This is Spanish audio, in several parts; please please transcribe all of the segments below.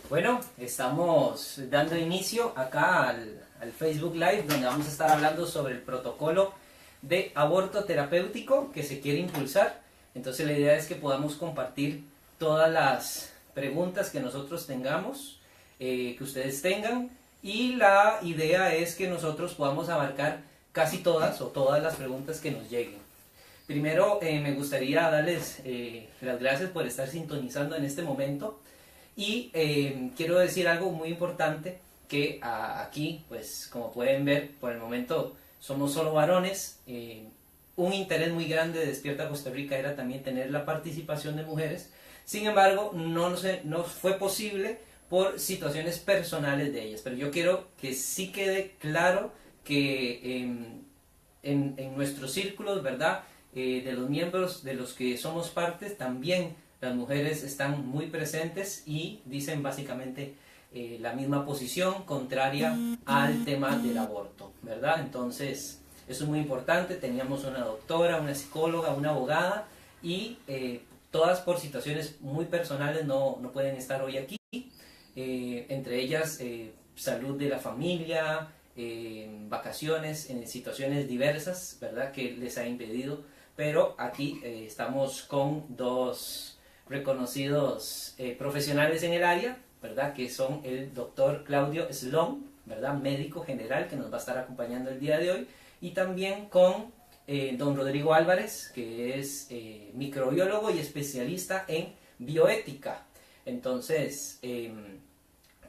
Bueno, estamos dando inicio acá al Facebook Live, donde vamos a estar hablando sobre el protocolo de aborto terapéutico que se quiere impulsar. Entonces la idea es que podamos compartir todas las preguntas que nosotros tengamos, que ustedes tengan, y la idea es que nosotros podamos abarcar casi todas o todas las preguntas que nos lleguen. Primero me gustaría darles las gracias por estar sintonizando en este momento. Y quiero decir algo muy importante, que aquí, pues como pueden ver, por el momento somos solo varones. Un interés muy grande de Despierta Costa Rica era también tener la participación de mujeres. Sin embargo, no fue posible por situaciones personales de ellas. Pero yo quiero que sí quede claro que en nuestros círculos, ¿verdad? De los miembros de los que somos partes, también las mujeres están muy presentes y dicen básicamente la misma posición contraria al tema del aborto, ¿verdad? Entonces, eso es muy importante. Teníamos una doctora, una psicóloga, una abogada y todas por situaciones muy personales no pueden estar hoy aquí. Entre ellas, salud de la familia, vacaciones, en situaciones diversas, ¿verdad? Que les ha impedido. Pero aquí estamos con dos reconocidos profesionales en el área, ¿verdad? Que son el doctor Claudio Slom, ¿verdad? Médico general, que nos va a estar acompañando el día de hoy, y también con don Rodrigo Álvarez, que es microbiólogo y especialista en bioética. Entonces,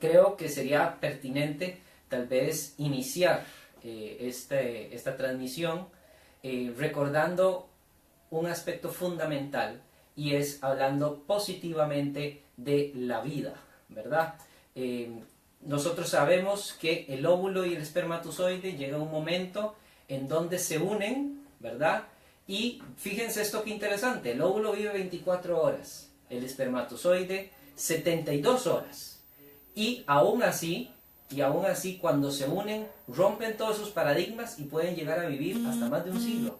creo que sería pertinente tal vez iniciar esta transmisión recordando un aspecto fundamental, y es hablando positivamente de la vida, ¿verdad? Nosotros sabemos que el óvulo y el espermatozoide llega un momento en donde se unen, ¿verdad? Y fíjense esto que interesante, el óvulo vive 24 horas, el espermatozoide 72 horas, y aún así cuando se unen, rompen todos sus paradigmas y pueden llegar a vivir hasta más de un siglo.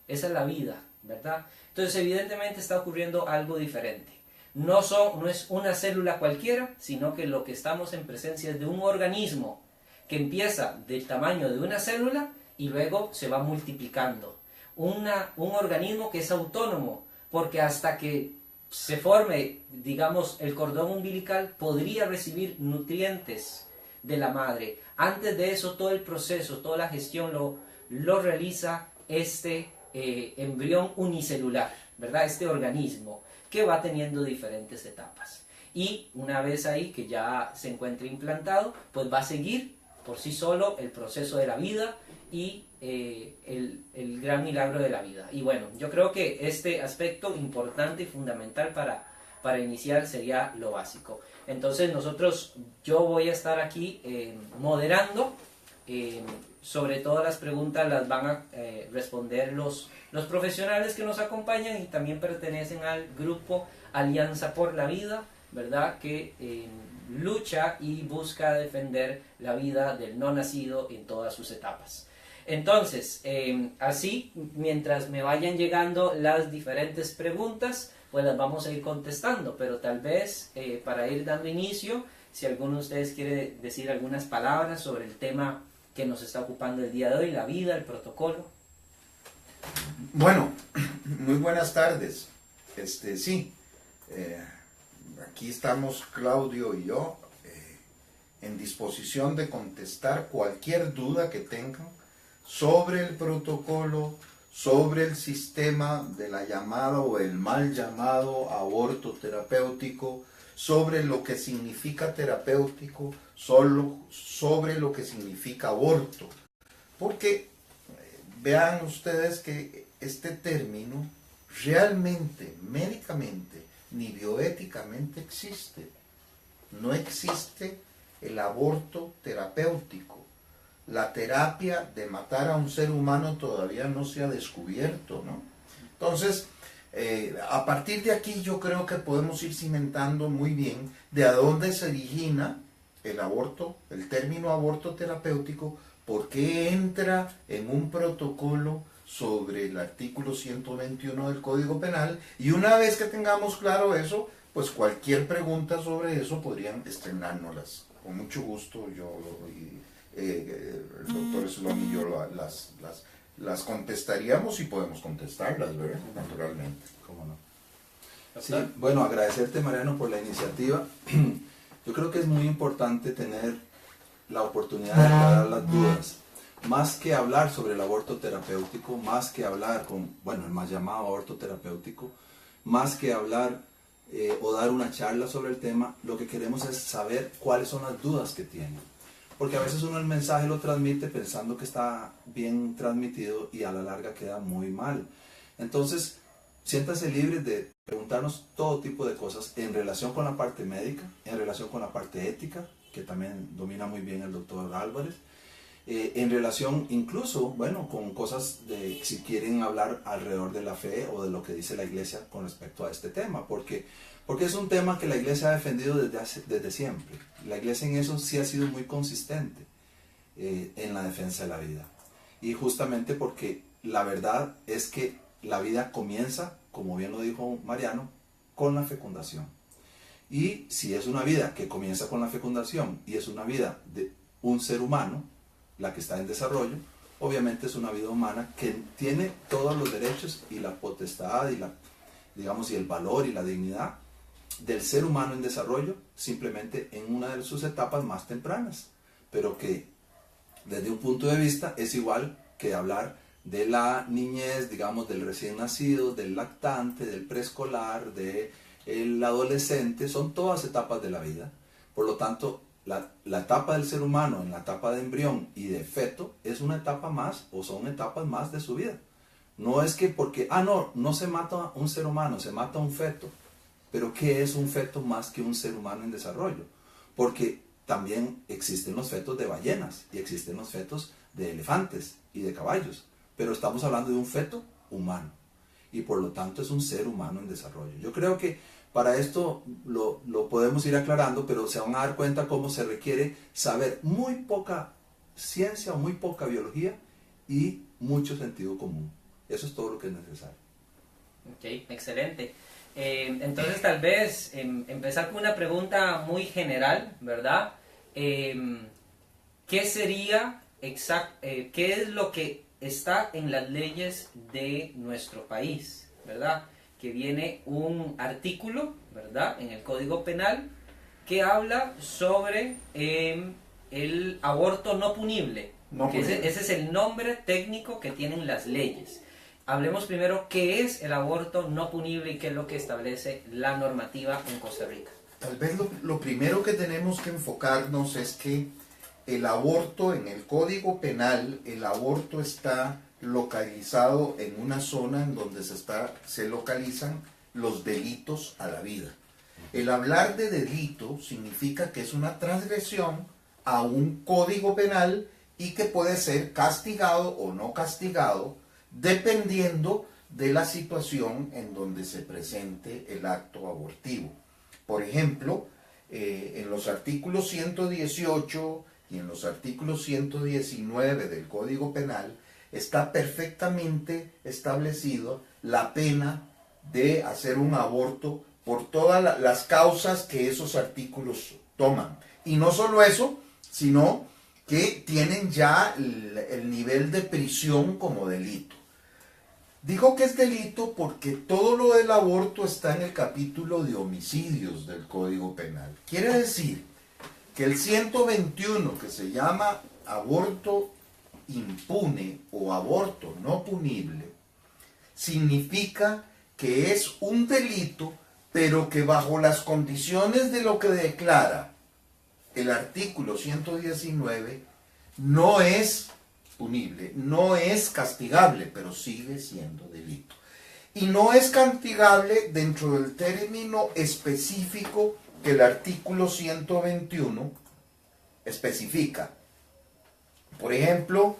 Esa es la vida, ¿verdad? Entonces evidentemente está ocurriendo algo diferente. No es una célula cualquiera, sino que lo que estamos en presencia es de un organismo que empieza del tamaño de una célula y luego se va multiplicando. Un organismo que es autónomo, porque hasta que se forme, digamos, el cordón umbilical, podría recibir nutrientes de la madre. Antes de eso, todo el proceso, toda la gestión lo realiza este embrión unicelular, ¿verdad? Este organismo que va teniendo diferentes etapas. Y una vez ahí que ya se encuentre implantado, pues va a seguir por sí solo el proceso de la vida y el gran milagro de la vida. Y bueno, yo creo que este aspecto importante y fundamental para iniciar sería lo básico. Entonces yo voy a estar aquí moderando. Sobre todas las preguntas las van a responder los profesionales que nos acompañan y también pertenecen al grupo Alianza por la Vida, ¿verdad? Que lucha y busca defender la vida del no nacido en todas sus etapas. Entonces, así, mientras me vayan llegando las diferentes preguntas, pues las vamos a ir contestando, pero tal vez para ir dando inicio, si alguno de ustedes quiere decir algunas palabras sobre el tema que nos está ocupando el día de hoy, la vida, el protocolo. Bueno, muy buenas tardes. Sí, aquí estamos Claudio y yo en disposición de contestar cualquier duda que tengan sobre el protocolo, sobre el sistema de la llamada o el mal llamado aborto terapéutico, sobre lo que significa terapéutico, sobre lo que significa aborto. Porque vean ustedes que este término realmente, médicamente, ni bioéticamente existe. No existe el aborto terapéutico. La terapia de matar a un ser humano todavía no se ha descubierto, ¿no? Entonces, a partir de aquí yo creo que podemos ir cimentando muy bien de a dónde se origina el aborto, el término aborto terapéutico, por qué entra en un protocolo sobre el artículo 121 del Código Penal, y una vez que tengamos claro eso, pues cualquier pregunta sobre eso podrían externárnoslas. Con mucho gusto yo y el doctor Sloan y yo las contestaríamos y podemos contestarlas, ¿verdad? Naturalmente. ¿Cómo no? Sí, bueno, agradecerte, Mariano, por la iniciativa. Yo creo que es muy importante tener la oportunidad de aclarar las dudas. Más que hablar sobre el aborto terapéutico, más que hablar el más llamado aborto terapéutico, más que hablar o dar una charla sobre el tema, lo que queremos es saber cuáles son las dudas que tienen. Porque a veces uno el mensaje lo transmite pensando que está bien transmitido y a la larga queda muy mal. Entonces, siéntase libre de preguntarnos todo tipo de cosas en relación con la parte médica, en relación con la parte ética, que también domina muy bien el doctor Álvarez, en relación incluso, con cosas de si quieren hablar alrededor de la fe o de lo que dice la iglesia con respecto a este tema, porque es un tema que la iglesia ha defendido desde siempre. La iglesia en eso sí ha sido muy consistente en la defensa de la vida. Y justamente porque la verdad es que la vida comienza, como bien lo dijo Mariano, con la fecundación. Y si es una vida que comienza con la fecundación y es una vida de un ser humano, la que está en desarrollo, obviamente es una vida humana que tiene todos los derechos y la potestad y el valor y la dignidad del ser humano en desarrollo, simplemente en una de sus etapas más tempranas, pero que desde un punto de vista es igual que hablar de la niñez, del recién nacido, del lactante, del preescolar, del adolescente, son todas etapas de la vida. Por lo tanto, la etapa del ser humano en la etapa de embrión y de feto es una etapa más o son etapas más de su vida. No es que porque, no se mata un ser humano, se mata un feto. Pero ¿qué es un feto más que un ser humano en desarrollo? Porque también existen los fetos de ballenas y existen los fetos de elefantes y de caballos. Pero estamos hablando de un feto humano y por lo tanto es un ser humano en desarrollo. Yo creo que para esto lo podemos ir aclarando, pero se van a dar cuenta cómo se requiere saber muy poca ciencia o muy poca biología y mucho sentido común. Eso es todo lo que es necesario. Ok, excelente. Entonces tal vez empezar con una pregunta muy general, ¿verdad? ¿Qué sería qué es lo que está en las leyes de nuestro país, ¿verdad? Que viene un artículo, ¿verdad? En el Código Penal que habla sobre el aborto no punible. Ese es el nombre técnico que tienen las leyes. Hablemos primero qué es el aborto no punible y qué es lo que establece la normativa en Costa Rica. Tal vez lo primero que tenemos que enfocarnos es que el aborto en el Código Penal, el aborto está localizado en una zona en donde se localizan los delitos a la vida. El hablar de delito significa que es una transgresión a un Código Penal y que puede ser castigado o no castigado dependiendo de la situación en donde se presente el acto abortivo. Por ejemplo, en los artículos 118 y en los artículos 119 del Código Penal está perfectamente establecido la pena de hacer un aborto por todas las causas que esos artículos toman. Y no solo eso, sino que tienen ya el nivel de prisión como delito. Digo que es delito porque todo lo del aborto está en el capítulo de homicidios del Código Penal. Quiere decir que el 121, que se llama aborto impune o aborto no punible, significa que es un delito, pero que bajo las condiciones de lo que declara el artículo 119 no es punible, no es castigable, pero sigue siendo delito. Y no es castigable dentro del término específico que el artículo 121 especifica. Por ejemplo,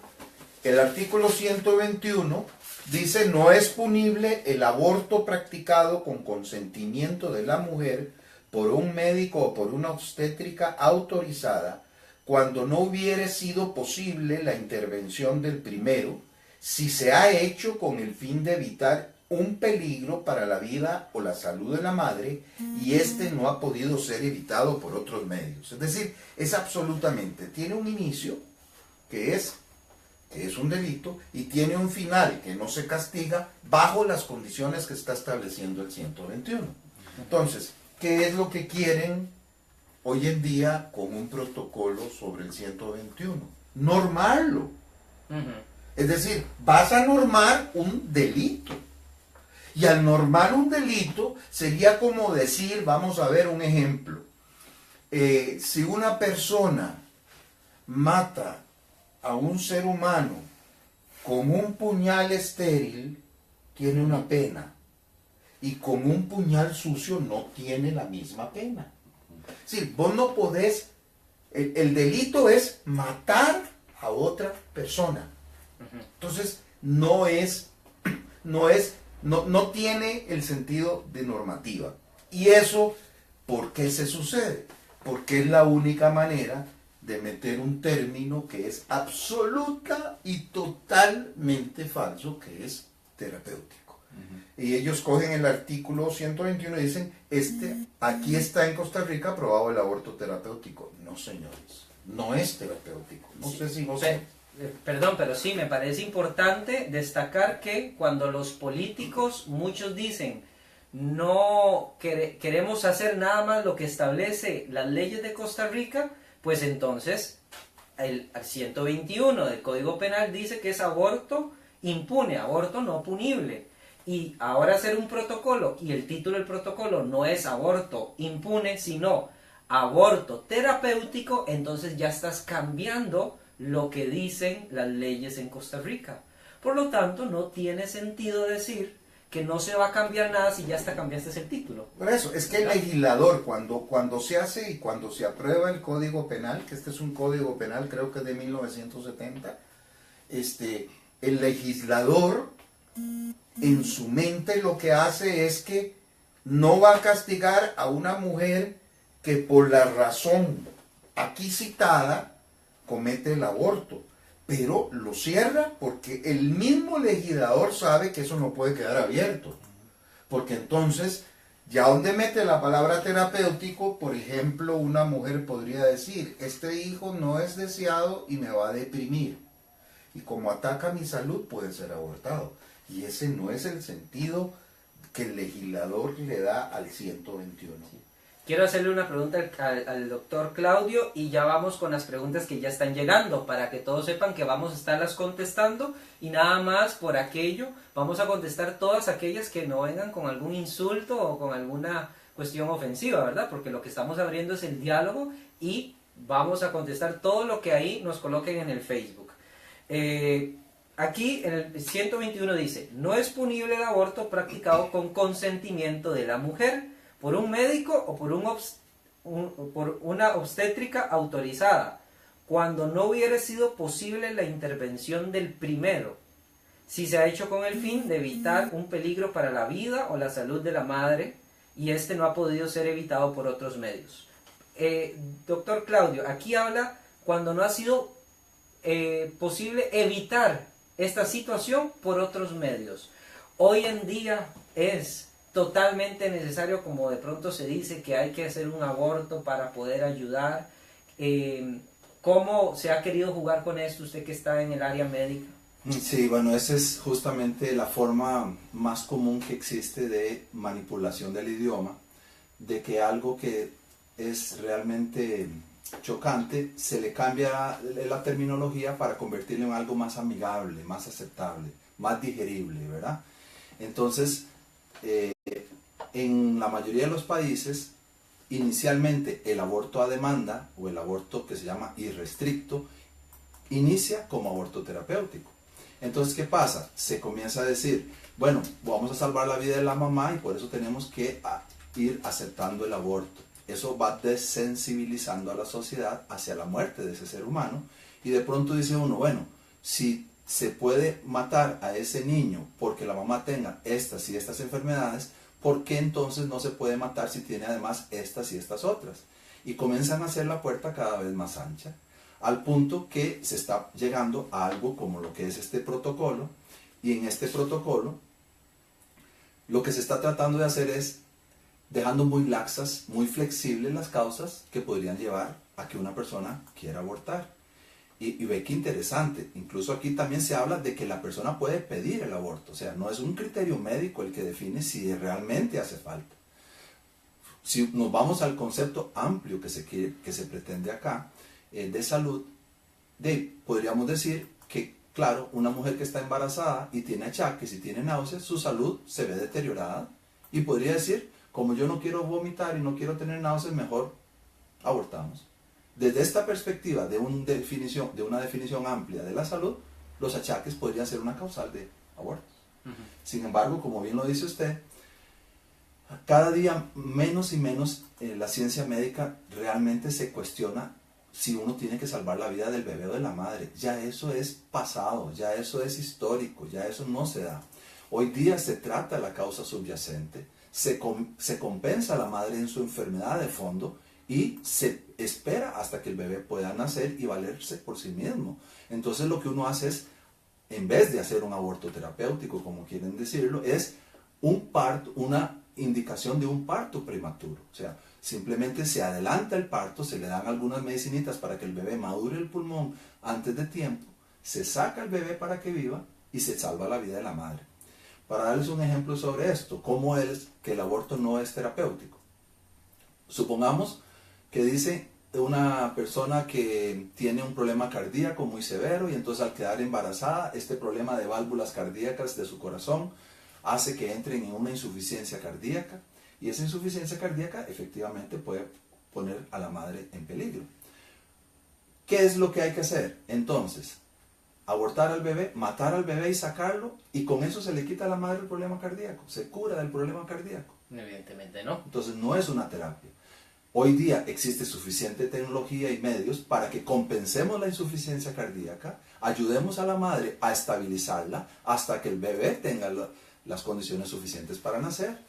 el artículo 121 dice: no es punible el aborto practicado con consentimiento de la mujer por un médico o por una obstétrica autorizada, cuando no hubiere sido posible la intervención del primero, si se ha hecho con el fin de evitar un peligro para la vida o la salud de la madre y este no ha podido ser evitado por otros medios. Es decir, es absolutamente, tiene un inicio que es un delito y tiene un final que no se castiga bajo las condiciones que está estableciendo el 121. Entonces, ¿qué es lo que quieren hoy en día con un protocolo sobre el 121? Normarlo. Es decir, vas a normar un delito. Y al normar un delito sería como decir, vamos a ver un ejemplo, si una persona mata a un ser humano con un puñal estéril, tiene una pena, y con un puñal sucio no tiene la misma pena. Es decir, vos no podés, el delito es matar a otra persona. Entonces, no tiene el sentido de normativa. ¿Y eso por qué se sucede? Porque es la única manera de meter un término que es absoluta y totalmente falso, que es terapéutico. Y ellos cogen el artículo 121 y dicen, aquí está en Costa Rica aprobado el aborto terapéutico. No, señores, no es terapéutico. No sé si vos... Perdón, pero sí, me parece importante destacar que cuando los políticos, muchos dicen, no queremos hacer nada más lo que establece las leyes de Costa Rica, pues entonces el 121 del Código Penal dice que es aborto impune, aborto no punible. Y ahora hacer un protocolo, y el título del protocolo no es aborto impune, sino aborto terapéutico, entonces ya estás cambiando lo que dicen las leyes en Costa Rica. Por lo tanto, no tiene sentido decir que no se va a cambiar nada si ya hasta cambiaste el título. Por eso, es que el legislador, cuando se hace y cuando se aprueba el Código Penal, que este es un Código Penal, creo que es de 1970, el legislador en su mente lo que hace es que no va a castigar a una mujer que por la razón aquí citada comete el aborto, pero lo cierra porque el mismo legislador sabe que eso no puede quedar abierto, porque entonces ya donde mete la palabra terapéutico, por ejemplo, una mujer podría decir, este hijo no es deseado y me va a deprimir, y como ataca mi salud puede ser abortado, y ese no es el sentido que el legislador le da al 121. Quiero hacerle una pregunta al doctor Claudio y ya vamos con las preguntas que ya están llegando para que todos sepan que vamos a estarlas contestando y nada más por aquello vamos a contestar todas aquellas que no vengan con algún insulto o con alguna cuestión ofensiva, ¿verdad? Porque lo que estamos abriendo es el diálogo y vamos a contestar todo lo que ahí nos coloquen en el Facebook. Aquí en el 121 dice, no es punible el aborto practicado con consentimiento de la mujer, por un médico o por una obstétrica autorizada, cuando no hubiera sido posible la intervención del primero, si se ha hecho con el fin de evitar un peligro para la vida o la salud de la madre, y este no ha podido ser evitado por otros medios. Doctor Claudio, aquí habla cuando no ha sido posible evitar esta situación por otros medios. Hoy en día es totalmente necesario, como de pronto se dice, que hay que hacer un aborto para poder ayudar. ¿Cómo se ha querido jugar con esto, usted que está en el área médica? Sí, bueno, esa es justamente la forma más común que existe de manipulación del idioma, de que algo que es realmente chocante, se le cambia la terminología para convertirlo en algo más amigable, más aceptable, más digerible, ¿verdad? Entonces, en la mayoría de los países, inicialmente el aborto a demanda, o el aborto que se llama irrestricto, inicia como aborto terapéutico. Entonces, ¿qué pasa? Se comienza a decir, bueno, vamos a salvar la vida de la mamá y por eso tenemos que ir aceptando el aborto. Eso va desensibilizando a la sociedad hacia la muerte de ese ser humano y de pronto dice uno, bueno, si se puede matar a ese niño porque la mamá tenga estas y estas enfermedades, ¿por qué entonces no se puede matar si tiene además estas y estas otras? Y comienzan a hacer la puerta cada vez más ancha, al punto que se está llegando a algo como lo que es este protocolo, y en este protocolo lo que se está tratando de hacer es dejando muy laxas, muy flexibles las causas que podrían llevar a que una persona quiera abortar. Y ve qué interesante, incluso aquí también se habla de que la persona puede pedir el aborto, o sea, no es un criterio médico el que define si realmente hace falta. Si nos vamos al concepto amplio que se pretende acá, de salud, podríamos decir que, claro, una mujer que está embarazada y tiene achaques y tiene náuseas, su salud se ve deteriorada, y podría decir, como yo no quiero vomitar y no quiero tener náuseas, mejor abortamos. Desde esta perspectiva de una definición amplia de la salud, los achaques podrían ser una causal de abortos. Sin embargo, como bien lo dice usted, cada día menos y menos la ciencia médica realmente se cuestiona si uno tiene que salvar la vida del bebé o de la madre. Ya eso es pasado, ya eso es histórico, ya eso no se da. Hoy día se trata la causa subyacente, se compensa a la madre en su enfermedad de fondo, y se espera hasta que el bebé pueda nacer y valerse por sí mismo. Entonces lo que uno hace es, en vez de hacer un aborto terapéutico, como quieren decirlo, es una indicación de un parto prematuro. O sea, simplemente se adelanta el parto, se le dan algunas medicinitas para que el bebé madure el pulmón antes de tiempo, se saca el bebé para que viva y se salva la vida de la madre. Para darles un ejemplo sobre esto, ¿cómo es que el aborto no es terapéutico? Supongamos que dice una persona que tiene un problema cardíaco muy severo, y entonces al quedar embarazada, este problema de válvulas cardíacas de su corazón hace que entren en una insuficiencia cardíaca, y esa insuficiencia cardíaca efectivamente puede poner a la madre en peligro. ¿Qué es lo que hay que hacer? Entonces, abortar al bebé, matar al bebé y sacarlo, y con eso se le quita a la madre el problema cardíaco, se cura del problema cardíaco. Evidentemente no. Entonces no es una terapia. Hoy día existe suficiente tecnología y medios para que compensemos la insuficiencia cardíaca, ayudemos a la madre a estabilizarla hasta que el bebé tenga las condiciones suficientes para nacer,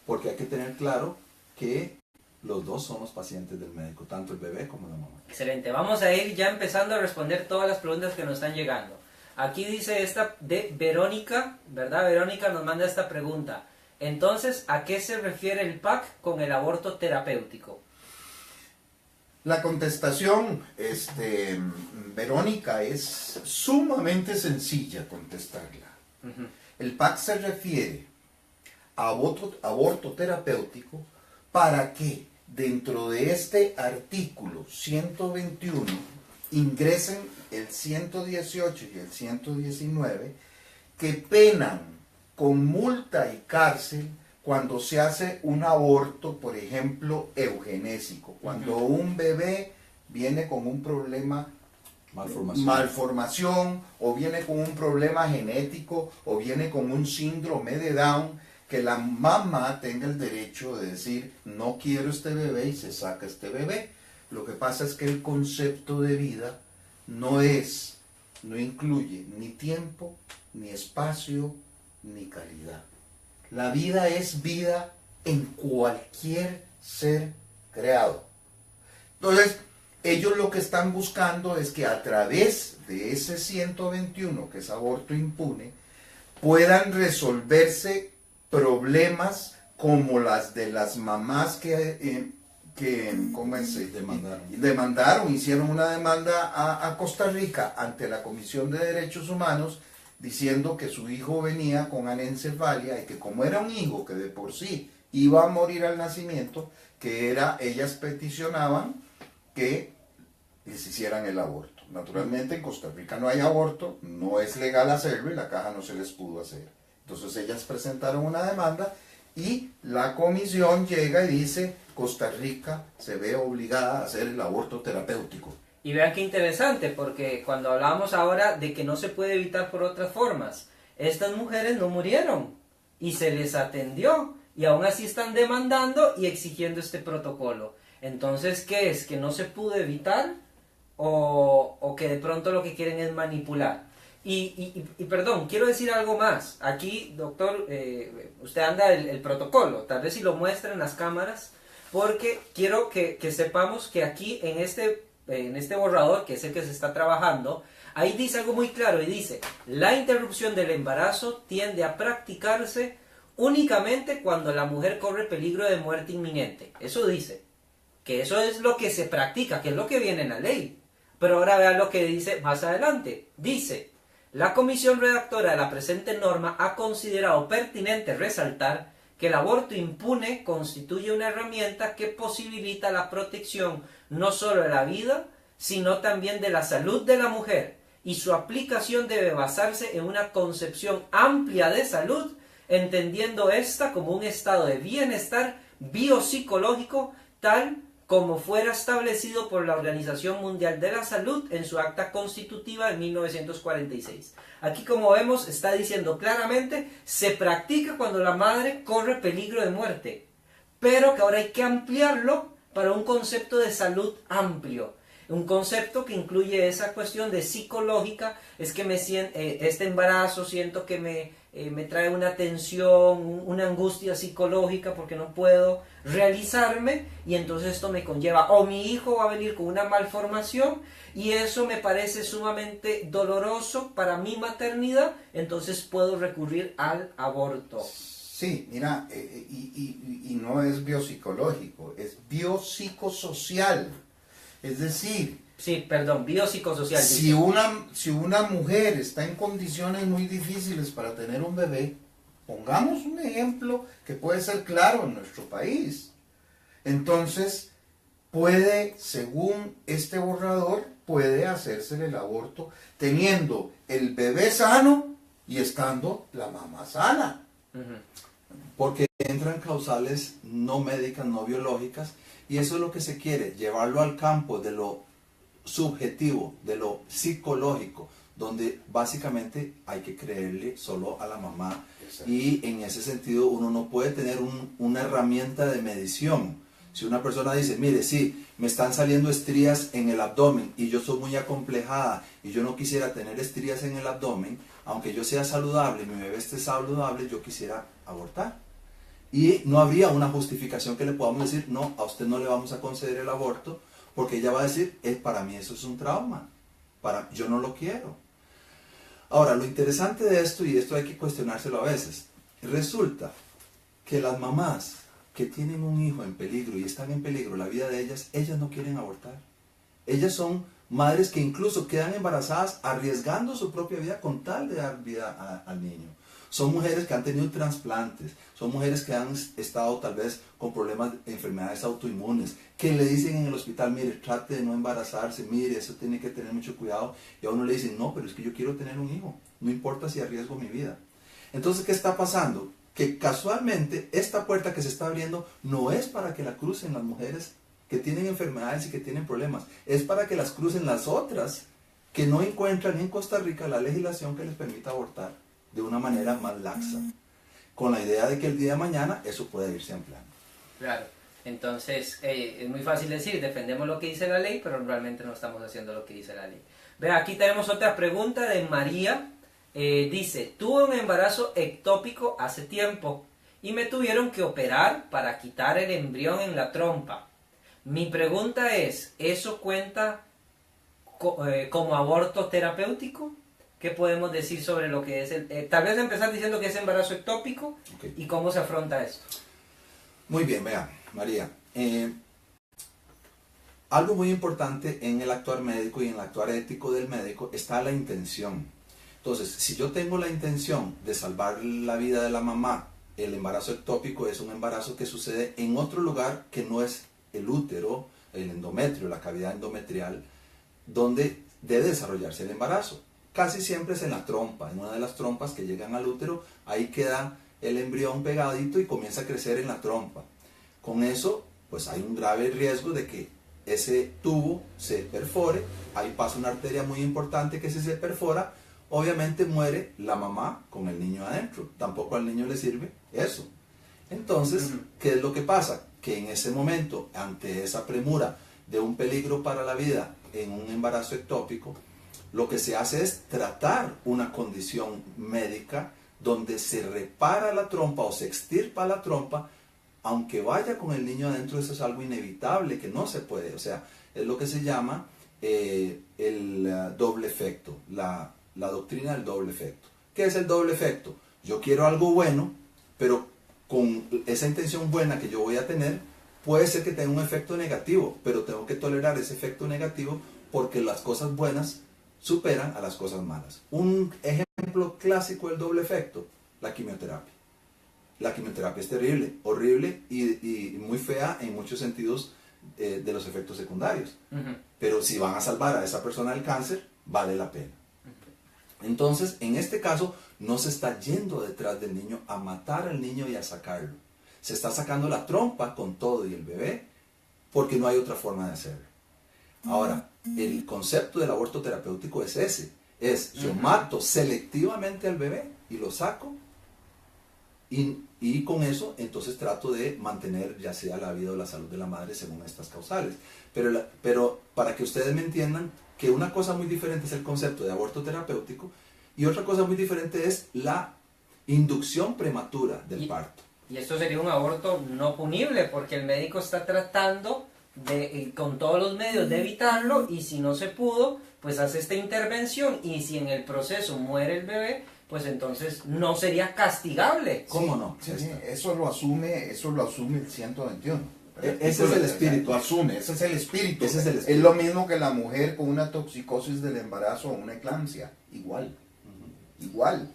porque hay que tener claro que los dos somos pacientes del médico, tanto el bebé como la mamá. Excelente, vamos a ir ya empezando a responder todas las preguntas que nos están llegando. Aquí dice esta de Verónica, ¿verdad? Verónica nos manda esta pregunta. Entonces, ¿a qué se refiere el PAC con el aborto terapéutico? La contestación, Verónica, es sumamente sencilla contestarla. El PAC se refiere a aborto terapéutico para que dentro de este artículo 121 ingresen el 118 y el 119, que penan con multa y cárcel cuando se hace un aborto, por ejemplo, eugenésico, cuando un bebé viene con un problema, malformación, o viene con un problema genético, o viene con un síndrome de Down, que la mamá tenga el derecho de decir, no quiero este bebé, y se saca este bebé. Lo que pasa es que el concepto de vida no incluye ni tiempo, ni espacio, ni calidad. La vida es vida en cualquier ser creado. Entonces, ellos lo que están buscando es que a través de ese 121, que es aborto impune, puedan resolverse problemas como las de las mamás que demandaron, hicieron una demanda a Costa Rica ante la Comisión de Derechos Humanos, diciendo que su hijo venía con anencefalia y que como era un hijo que de por sí iba a morir al nacimiento, ellas peticionaban que les hicieran el aborto. Naturalmente en Costa Rica no hay aborto, no es legal hacerlo y la caja no se les pudo hacer. Entonces ellas presentaron una demanda y la comisión llega y dice, Costa Rica se ve obligada a hacer el aborto terapéutico. Y vean qué interesante, porque cuando hablamos ahora de que no se puede evitar por otras formas, estas mujeres no murieron y se les atendió y aún así están demandando y exigiendo este protocolo. Entonces, ¿qué es? ¿Que no se pudo evitar o que de pronto lo que quieren es manipular? Y perdón, quiero decir algo más. Aquí, doctor, usted anda el protocolo, tal vez si lo muestra en las cámaras, porque quiero que sepamos que aquí en este en este borrador, que es el que se está trabajando, ahí dice algo muy claro y dice: la interrupción del embarazo tiende a practicarse únicamente cuando la mujer corre peligro de muerte inminente. Eso dice, que eso es lo que se practica, que es lo que viene en la ley. Pero ahora vean lo que dice más adelante. Dice: la comisión redactora de la presente norma ha considerado pertinente resaltar que el aborto impune constituye una herramienta que posibilita la protección no solo de la vida, sino también de la salud de la mujer, y su aplicación debe basarse en una concepción amplia de salud, entendiendo esta como un estado de bienestar biopsicológico tal como fuera establecido por la Organización Mundial de la Salud en su acta constitutiva de 1946. Aquí, como vemos, está diciendo claramente, se practica cuando la madre corre peligro de muerte, pero que ahora hay que ampliarlo para un concepto de salud amplio. Un concepto que incluye esa cuestión de psicológica, es que este embarazo siento que me trae una tensión, una angustia psicológica porque no puedo realizarme, y entonces esto me conlleva, o mi hijo va a venir con una malformación y eso me parece sumamente doloroso para mi maternidad, entonces puedo recurrir al aborto. Sí, mira, y no es biopsicológico, es biopsicosocial. Es decir, sí, perdón, biopsicosocial. Si una mujer está en condiciones muy difíciles para tener un bebé, pongamos un ejemplo que puede ser claro en nuestro país. Entonces, puede, según este borrador, puede hacérsele el aborto teniendo el bebé sano y estando la mamá sana. Porque entran causales no médicas, no biológicas, y eso es lo que se quiere, llevarlo al campo de lo subjetivo, de lo psicológico, donde básicamente hay que creerle solo a la mamá. Exacto. Y en ese sentido uno no puede tener una herramienta de medición. Si una persona dice, mire, sí, me están saliendo estrías en el abdomen y yo soy muy acomplejada y yo no quisiera tener estrías en el abdomen, aunque yo sea saludable, mi bebé esté saludable, yo quisiera abortar. Y no habría una justificación que le podamos decir, no, a usted no le vamos a conceder el aborto, porque ella va a decir, para mí eso es un trauma, yo no lo quiero. Ahora, lo interesante de esto, y esto hay que cuestionárselo a veces, resulta que las mamás que tienen un hijo en peligro y están en peligro la vida de ellas no quieren abortar. Ellas son madres que incluso quedan embarazadas arriesgando su propia vida con tal de dar vida al niño. Son mujeres que han tenido trasplantes, son mujeres que han estado tal vez con problemas de enfermedades autoinmunes, que le dicen en el hospital, mire, trate de no embarazarse, mire, eso tiene que tener mucho cuidado, y a uno le dicen, no, pero es que yo quiero tener un hijo, no importa si arriesgo mi vida. Entonces, ¿qué está pasando? Que casualmente esta puerta que se está abriendo no es para que la crucen las mujeres que tienen enfermedades y que tienen problemas, es para que las crucen las otras que no encuentran en Costa Rica la legislación que les permita abortar de una manera más laxa, con la idea de que el día de mañana eso puede irse ampliando. Claro, entonces es muy fácil decir, defendemos lo que dice la ley, pero realmente no estamos haciendo lo que dice la ley. Vea, aquí tenemos otra pregunta de María. Dice, tuve un embarazo ectópico hace tiempo y me tuvieron que operar para quitar el embrión en la trompa. Mi pregunta es, ¿eso cuenta como aborto terapéutico? ¿Qué podemos decir sobre lo que es tal vez empezar diciendo que es embarazo ectópico? Okay. ¿Y cómo se afronta esto? Muy bien, vea, María. Algo muy importante en el actuar médico y en el actuar ético del médico está la intención. Entonces, si yo tengo la intención de salvar la vida de la mamá, el embarazo ectópico es un embarazo que sucede en otro lugar que no es el útero, el endometrio, la cavidad endometrial, donde debe desarrollarse el embarazo. Casi siempre es en la trompa, en una de las trompas que llegan al útero, ahí queda el embrión pegadito y comienza a crecer en la trompa. Con eso, pues hay un grave riesgo de que ese tubo se perfore, ahí pasa una arteria muy importante que si se perfora, obviamente muere la mamá con el niño adentro, tampoco al niño le sirve eso. Entonces, ¿qué es lo que pasa? Que en ese momento, ante esa premura de un peligro para la vida en un embarazo ectópico, lo que se hace es tratar una condición médica donde se repara la trompa o se extirpa la trompa, aunque vaya con el niño adentro. Eso es algo inevitable que no se puede, o sea, es lo que se llama doble efecto, la doctrina del doble efecto. ¿Qué es el doble efecto? Yo quiero algo bueno, pero con esa intención buena que yo voy a tener, puede ser que tenga un efecto negativo, pero tengo que tolerar ese efecto negativo porque las cosas buenas superan a las cosas malas. Un ejemplo clásico del doble efecto, la quimioterapia. La quimioterapia es terrible, horrible y muy fea en muchos sentidos de los efectos secundarios. Pero si van a salvar a esa persona del cáncer, vale la pena. Entonces, en este caso, no se está yendo detrás del niño a matar al niño y a sacarlo. Se está sacando la trompa con todo y el bebé porque no hay otra forma de hacerlo. Ahora, el concepto del aborto terapéutico es ese. Yo mato selectivamente al bebé y lo saco y con eso entonces trato de mantener ya sea la vida o la salud de la madre según estas causales. Pero para que ustedes me entiendan que una cosa muy diferente es el concepto de aborto terapéutico y otra cosa muy diferente es la inducción prematura del parto. Y esto sería un aborto no punible porque el médico está tratando con todos los medios de evitarlo y si no se pudo, pues hace esta intervención y si en el proceso muere el bebé, pues entonces no sería castigable. ¿Cómo no? Sí, eso lo asume el 121. Ese es el espíritu. Lo asume, ese es el espíritu. Ese es el espíritu. Es lo mismo que la mujer con una toxicosis del embarazo o una eclampsia. Igual. Igual.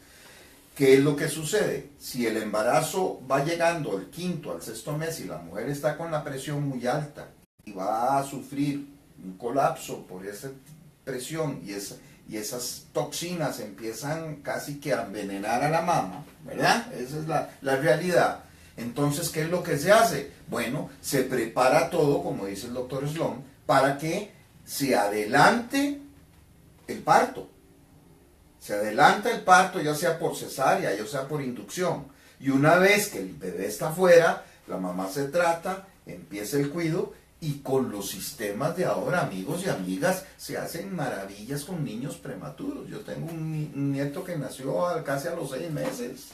¿Qué es lo que sucede? Si el embarazo va llegando al quinto, al sexto mes y la mujer está con la presión muy alta y va a sufrir un colapso por esa presión y esas toxinas empiezan casi que a envenenar a la mama, ¿verdad? Esa es la realidad. Entonces, ¿qué es lo que se hace? Bueno, se prepara todo, como dice el doctor Sloan, para que se adelante el parto. Se adelanta el parto, ya sea por cesárea, ya sea por inducción. Y una vez que el bebé está afuera, la mamá se trata, empieza el cuido, y con los sistemas de ahora, amigos y amigas, se hacen maravillas con niños prematuros. Yo tengo un nieto que nació casi a los 6 meses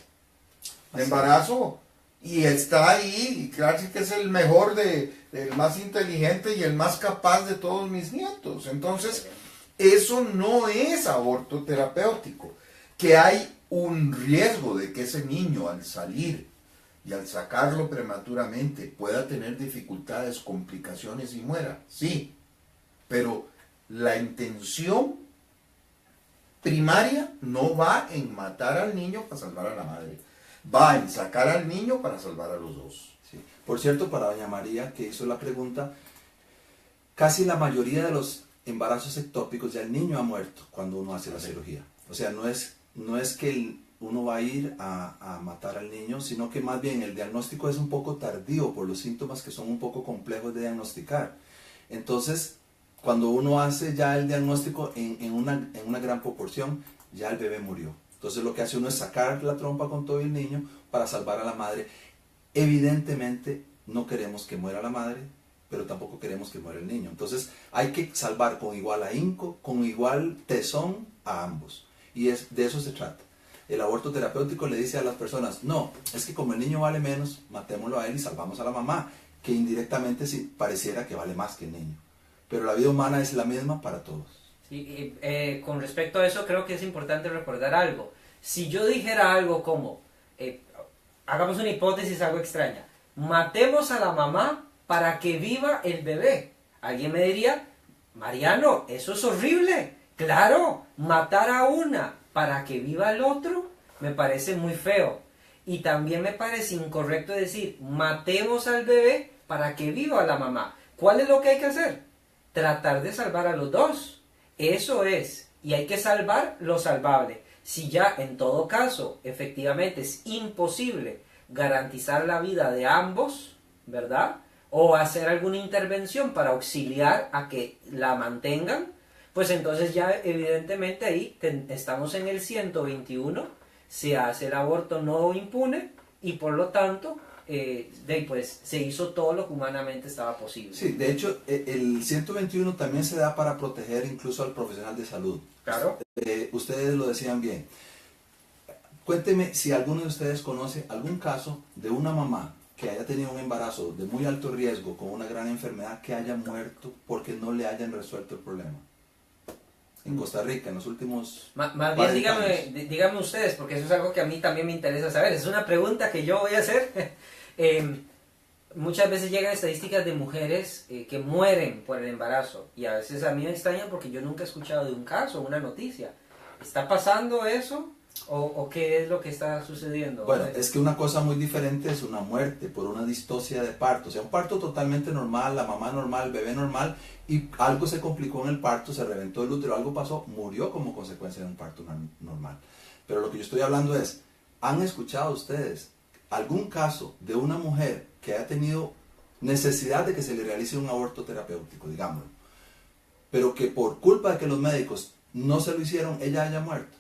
de embarazo. Y está ahí, y claro que es el mejor, el más inteligente y el más capaz de todos mis nietos. Entonces, eso no es aborto terapéutico. Que hay un riesgo de que ese niño al salir y al sacarlo prematuramente pueda tener dificultades, complicaciones y muera. Sí, pero la intención primaria no va en matar al niño para salvar a la madre. Va en sacar al niño para salvar a los dos. Sí. Por cierto, para doña María, que hizo la pregunta, casi la mayoría de los embarazos ectópicos ya el niño ha muerto cuando uno hace la cirugía. O sea, no es que uno va a ir a matar al niño, sino que más bien el diagnóstico es un poco tardío por los síntomas que son un poco complejos de diagnosticar. Entonces, cuando uno hace ya el diagnóstico en una gran proporción, ya el bebé murió. Entonces lo que hace uno es sacar la trompa con todo el niño para salvar a la madre. Evidentemente no queremos que muera la madre, pero tampoco queremos que muera el niño. Entonces hay que salvar con igual ahínco, con igual tesón a ambos. Y de eso se trata. El aborto terapéutico le dice a las personas, no, es que como el niño vale menos, matémoslo a él y salvamos a la mamá, que indirectamente sí pareciera que vale más que el niño. Pero la vida humana es la misma para todos. Sí, con respecto a eso creo que es importante recordar algo. Si yo dijera algo como, hagamos una hipótesis algo extraña, matemos a la mamá para que viva el bebé. Alguien me diría, Mariano, eso es horrible. Claro, matar a una para que viva el otro me parece muy feo. Y también me parece incorrecto decir, matemos al bebé para que viva la mamá. ¿Cuál es lo que hay que hacer? Tratar de salvar a los dos. Eso es, y hay que salvar lo salvable. Si ya en todo caso, efectivamente es imposible garantizar la vida de ambos, ¿verdad? O hacer alguna intervención para auxiliar a que la mantengan, pues entonces ya evidentemente ahí estamos en el 121, se hace el aborto no impune y por lo tanto pues se hizo todo lo que humanamente estaba posible. Sí, de hecho el 121 también se da para proteger incluso al profesional de salud. Claro. Ustedes lo decían bien. Cuénteme si alguno de ustedes conoce algún caso de una mamá que haya tenido un embarazo de muy alto riesgo con una gran enfermedad que haya muerto porque no le hayan resuelto el problema? En Costa Rica, en los últimos Más bien 40 años. díganme ustedes, porque eso es algo que a mí también me interesa saber. Es una pregunta que yo voy a hacer. Muchas veces llegan estadísticas de mujeres que mueren por el embarazo, y a veces a mí me extraña porque yo nunca he escuchado de un caso, una noticia. ¿Está pasando eso? ¿O qué es lo que está sucediendo? Bueno, es que una cosa muy diferente es una muerte por una distocia de parto. O sea, un parto totalmente normal, la mamá normal, el bebé normal, y algo se complicó en el parto, se reventó el útero, algo pasó, murió como consecuencia de un parto normal. Pero lo que yo estoy hablando es, ¿han escuchado ustedes algún caso de una mujer que haya tenido necesidad de que se le realice un aborto terapéutico, digámoslo, pero que por culpa de que los médicos no se lo hicieron, ella haya muerto?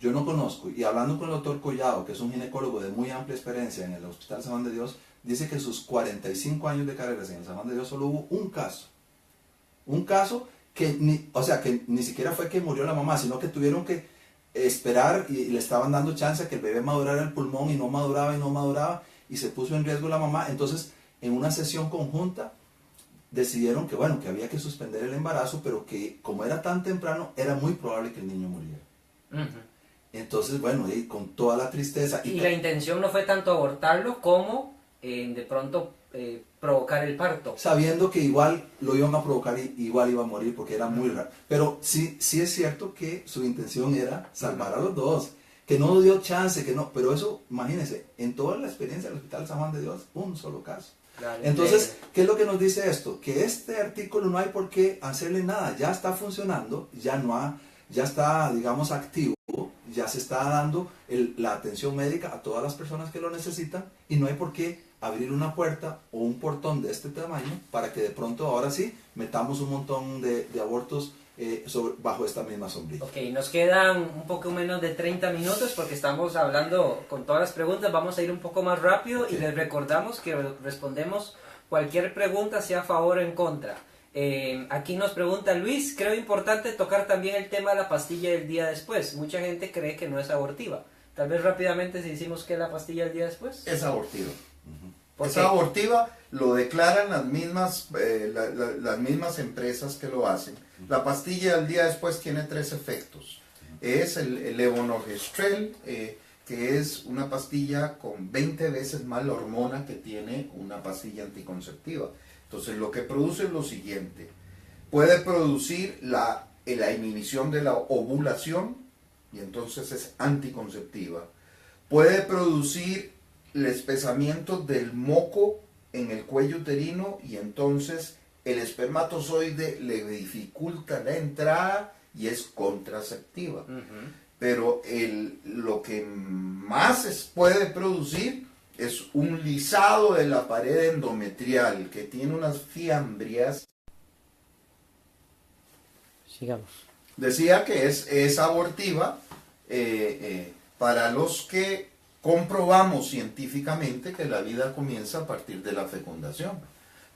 Yo no conozco, y hablando con el doctor Collado, que es un ginecólogo de muy amplia experiencia en el Hospital San Juan de Dios, dice que en sus 45 años de carreras en el San Juan de Dios solo hubo un caso que ni siquiera fue que murió la mamá, sino que tuvieron que esperar y le estaban dando chance a que el bebé madurara el pulmón y no maduraba y se puso en riesgo la mamá. Entonces, en una sesión conjunta decidieron que bueno, que había que suspender el embarazo, pero que como era tan temprano, era muy probable que el niño muriera. Uh-huh. Entonces, bueno, y con toda la tristeza. Y la intención no fue tanto abortarlo como de pronto provocar el parto. Sabiendo que igual lo iban a provocar y igual iba a morir porque era muy raro. Pero sí es cierto que su intención era salvar a los dos. Que no dio chance, que no. Pero eso, imagínense, en toda la experiencia del Hospital San Juan de Dios, un solo caso. Claro, entonces, ¿qué es lo que nos dice esto? Que este artículo no hay por qué hacerle nada. Ya está funcionando, ya está, digamos, activo. Ya se está dando la atención médica a todas las personas que lo necesitan y no hay por qué abrir una puerta o un portón de este tamaño para que de pronto ahora sí metamos un montón de abortos bajo esta misma sombrilla. Ok, nos quedan un poco menos de 30 minutos porque estamos hablando con todas las preguntas. Vamos a ir un poco más rápido y les recordamos que respondemos cualquier pregunta, sea a favor o en contra. Aquí nos pregunta Luis, creo importante tocar también el tema de la pastilla del día después. Mucha gente cree que no es abortiva. Tal vez rápidamente si decimos que es la pastilla del día después. Es abortiva. ¿Por Es qué? abortiva, lo declaran las mismas empresas que lo hacen. La pastilla del día después tiene 3 efectos. Es el levonorgestrel, que es una pastilla con 20 veces más la hormona que tiene una pastilla anticonceptiva. Entonces lo que produce es lo siguiente: puede producir la inhibición de la ovulación y entonces es anticonceptiva. Puede producir el espesamiento del moco en el cuello uterino y entonces el espermatozoide le dificulta la entrada y es contraceptiva. Uh-huh. Pero lo que más puede producir es un lisado de la pared endometrial que tiene unas fiambrias. Sigamos. Decía que es abortiva para los que comprobamos científicamente que la vida comienza a partir de la fecundación.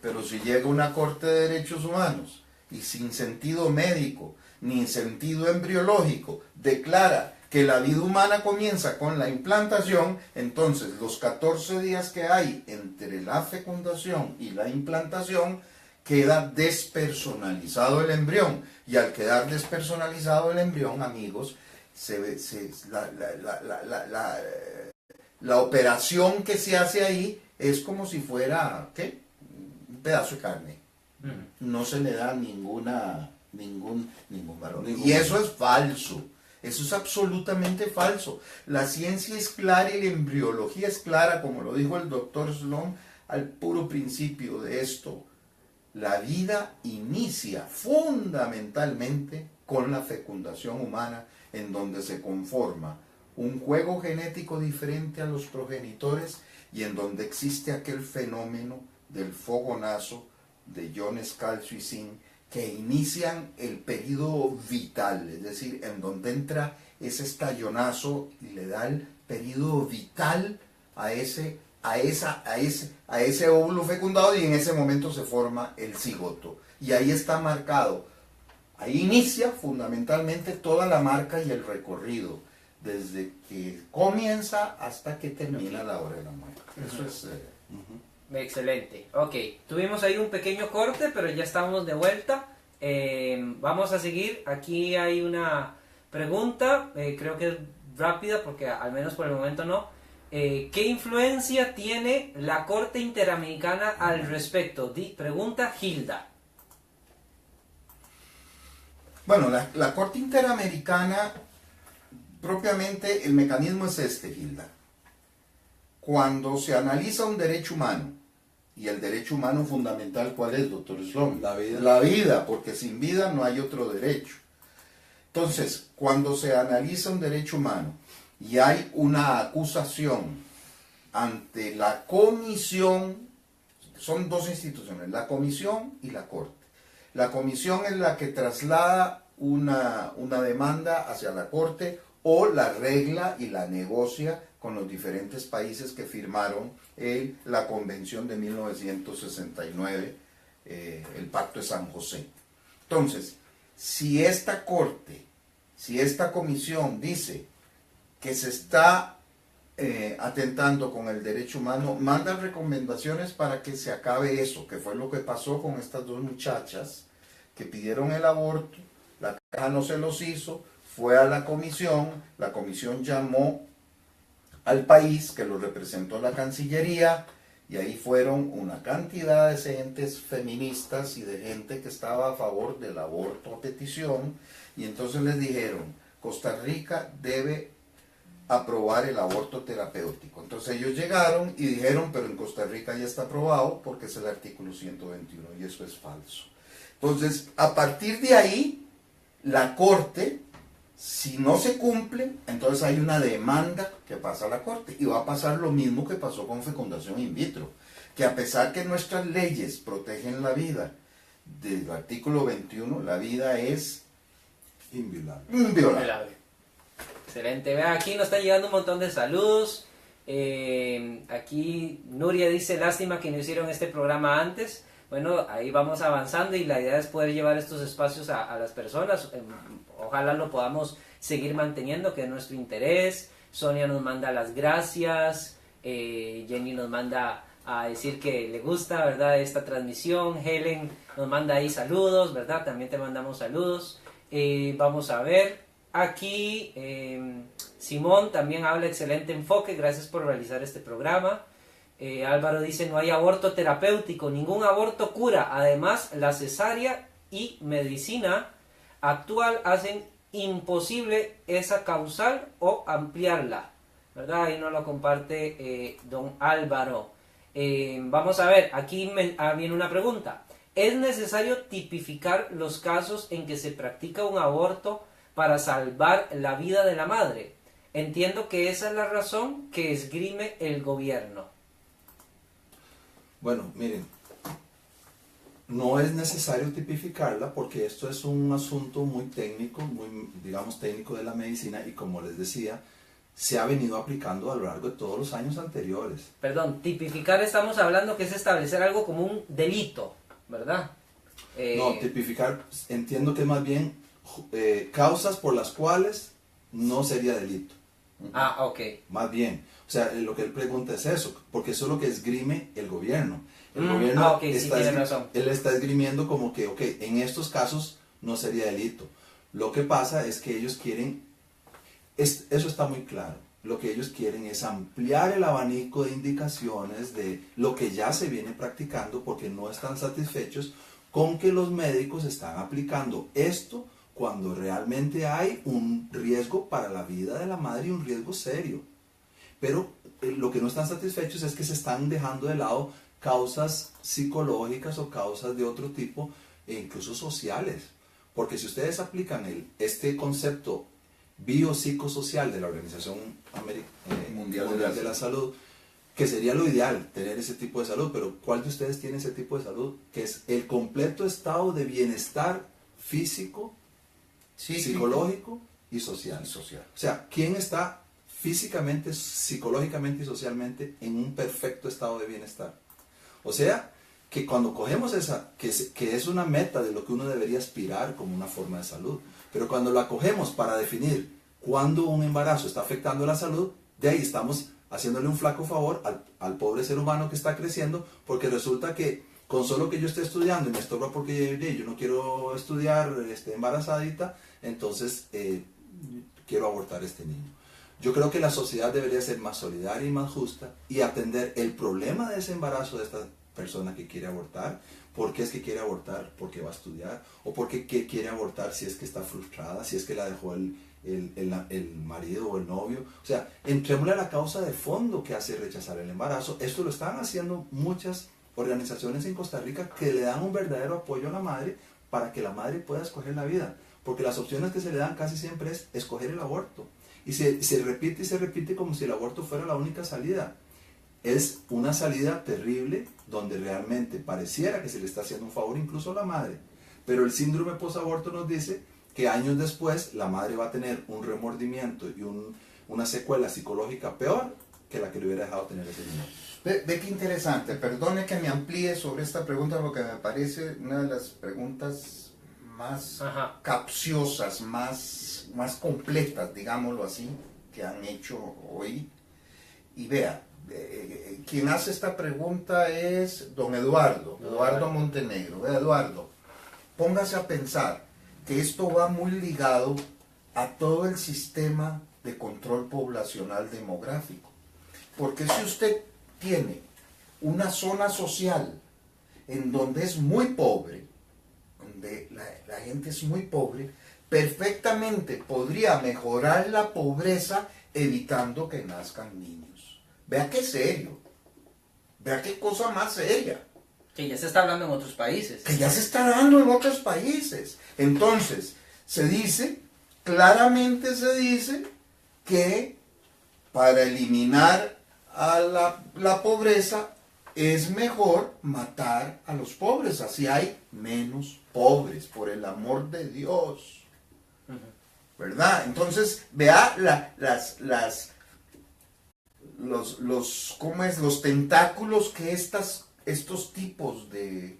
Pero si llega una Corte de Derechos Humanos y sin sentido médico ni sentido embriológico declara que la vida humana comienza con la implantación, entonces los 14 días que hay entre la fecundación y la implantación queda despersonalizado el embrión. Y al quedar despersonalizado el embrión, amigos, la operación que se hace ahí es como si fuera un pedazo de carne. No se le da ningún valor. Y eso es falso. Eso es absolutamente falso. La ciencia es clara y la embriología es clara, como lo dijo el doctor Sloan al puro principio de esto. La vida inicia fundamentalmente con la fecundación humana, en donde se conforma un juego genético diferente a los progenitores y en donde existe aquel fenómeno del fogonazo de iones calcio y zinc que inician el periodo vital, es decir, en donde entra ese estallonazo y le da el periodo vital a ese óvulo fecundado y en ese momento se forma el cigoto. Y ahí está marcado, ahí inicia fundamentalmente toda la marca y el recorrido. desde que comienza hasta que termina la hora de la muerte. Eso es... Excelente. Ok, tuvimos ahí un pequeño corte, pero ya estamos de vuelta. Vamos a seguir. Aquí hay una pregunta, creo que es rápida porque al menos por el momento no. ¿Qué influencia tiene la Corte Interamericana al respecto? Pregunta Hilda. Bueno, la Corte Interamericana, propiamente el mecanismo es este, Hilda. Cuando se analiza un derecho humano, y el derecho humano fundamental, ¿cuál es, doctor Sloan? La vida. La vida, porque sin vida no hay otro derecho. Entonces, cuando se analiza un derecho humano y hay una acusación ante la comisión, son dos instituciones, la comisión y la corte. La comisión es la que traslada una demanda hacia la corte o la regla y la negocia con los diferentes países que firmaron la Convención de 1969, el Pacto de San José. Entonces, si esta corte, si esta comisión dice que se está atentando con el derecho humano, manda recomendaciones para que se acabe eso, que fue lo que pasó con estas dos muchachas que pidieron el aborto, la caja no se los hizo, fue a la comisión llamó al país que lo representó la Cancillería, y ahí fueron una cantidad de entes feministas y de gente que estaba a favor del aborto a petición, y entonces les dijeron, Costa Rica debe aprobar el aborto terapéutico. Entonces ellos llegaron y dijeron, pero en Costa Rica ya está aprobado porque es el artículo 121, y eso es falso. Entonces, a partir de ahí, la Corte, si no se cumple, entonces hay una demanda que pasa a la Corte, y va a pasar lo mismo que pasó con fecundación in vitro, que a pesar que nuestras leyes protegen la vida, del artículo 21, la vida es inviolable. Excelente. Vea, aquí nos están llegando un montón de saludos. Aquí Nuria dice, lástima que no hicieron este programa antes. Bueno, ahí vamos avanzando y la idea es poder llevar estos espacios a las personas. Ojalá lo podamos seguir manteniendo, que es nuestro interés. Sonia nos manda las gracias. Jenny nos manda a decir que le gusta, ¿verdad?, esta transmisión. Helen nos manda ahí saludos, ¿verdad? También te mandamos saludos. Vamos a ver. Aquí Simón también habla excelente enfoque. Gracias por realizar este programa. Álvaro dice, no hay aborto terapéutico, ningún aborto cura. Además, la cesárea y medicina actual hacen imposible esa causal o ampliarla, ¿verdad? Ahí nos lo comparte don Álvaro. Vamos a ver, aquí viene una pregunta. ¿Es necesario tipificar los casos en que se practica un aborto para salvar la vida de la madre? Entiendo que esa es la razón que esgrime el gobierno. Bueno, miren, no es necesario tipificarla porque esto es un asunto muy técnico, muy, digamos, técnico de la medicina, y como les decía, se ha venido aplicando a lo largo de todos los años anteriores. Perdón, tipificar estamos hablando que es establecer algo como un delito, ¿verdad? No, tipificar, entiendo que más bien causas por las cuales no sería delito. Ah, ok. Más bien, o sea, lo que él pregunta es eso, porque eso es lo que esgrime el gobierno. El gobierno okay, sí, tiene razón. Él está esgrimiendo como que, ok, en estos casos no sería delito. Lo que pasa es que ellos quieren, eso está muy claro, lo que ellos quieren es ampliar el abanico de indicaciones de lo que ya se viene practicando, porque no están satisfechos con que los médicos están aplicando esto cuando realmente hay un riesgo para la vida de la madre y un riesgo serio. Pero lo que no están satisfechos es que se están dejando de lado causas psicológicas o causas de otro tipo, e incluso sociales. Porque si ustedes aplican este concepto biopsicosocial de la Organización Mundial de la Salud, que sería lo ideal, tener ese tipo de salud, pero ¿cuál de ustedes tiene ese tipo de salud? Que es el completo estado de bienestar físico, psicológico y social. O sea, ¿quién está físicamente, psicológicamente y socialmente en un perfecto estado de bienestar? O sea, que cuando cogemos esa, que es una meta de lo que uno debería aspirar como una forma de salud, pero cuando la cogemos para definir cuando un embarazo está afectando la salud, de ahí estamos haciéndole un flaco favor al pobre ser humano que está creciendo, porque resulta que con solo que yo esté estudiando y me estorba porque yo no quiero estudiar embarazadita, entonces quiero abortar a este niño. Yo creo que la sociedad debería ser más solidaria y más justa y atender el problema de ese embarazo de esta persona que quiere abortar. ¿Por qué es que quiere abortar? ¿Porque va a estudiar? ¿O porque quiere abortar si es que está frustrada? ¿Si es que la dejó el marido o el novio? O sea, entrémosle a la causa de fondo que hace rechazar el embarazo. Esto lo están haciendo muchas organizaciones en Costa Rica que le dan un verdadero apoyo a la madre para que la madre pueda escoger la vida. Porque las opciones que se le dan casi siempre es escoger el aborto. Y se repite y se repite como si el aborto fuera la única salida. Es una salida terrible donde realmente pareciera que se le está haciendo un favor incluso a la madre. Pero el síndrome posaborto nos dice que años después la madre va a tener un remordimiento y una secuela psicológica peor que la que le hubiera dejado tener ese niño. Ve qué interesante. Perdone que me amplíe sobre esta pregunta porque me parece una de las preguntas más capciosas, más completas, digámoslo así, que han hecho hoy. Y vea, quien hace esta pregunta es don Eduardo Montenegro. Vea, Eduardo, póngase a pensar que esto va muy ligado a todo el sistema de control poblacional demográfico. Porque si usted tiene una zona social en donde es muy pobre, donde la gente es muy pobre, perfectamente podría mejorar la pobreza evitando que nazcan niños. Vea qué serio, vea qué cosa más seria. Que ya se está hablando en otros países. Que ya se está dando en otros países. Entonces, claramente se dice que para eliminar a la pobreza es mejor matar a los pobres, así hay menos pobres, por el amor de Dios. ¿Verdad? Entonces, vea los tentáculos que estos tipos de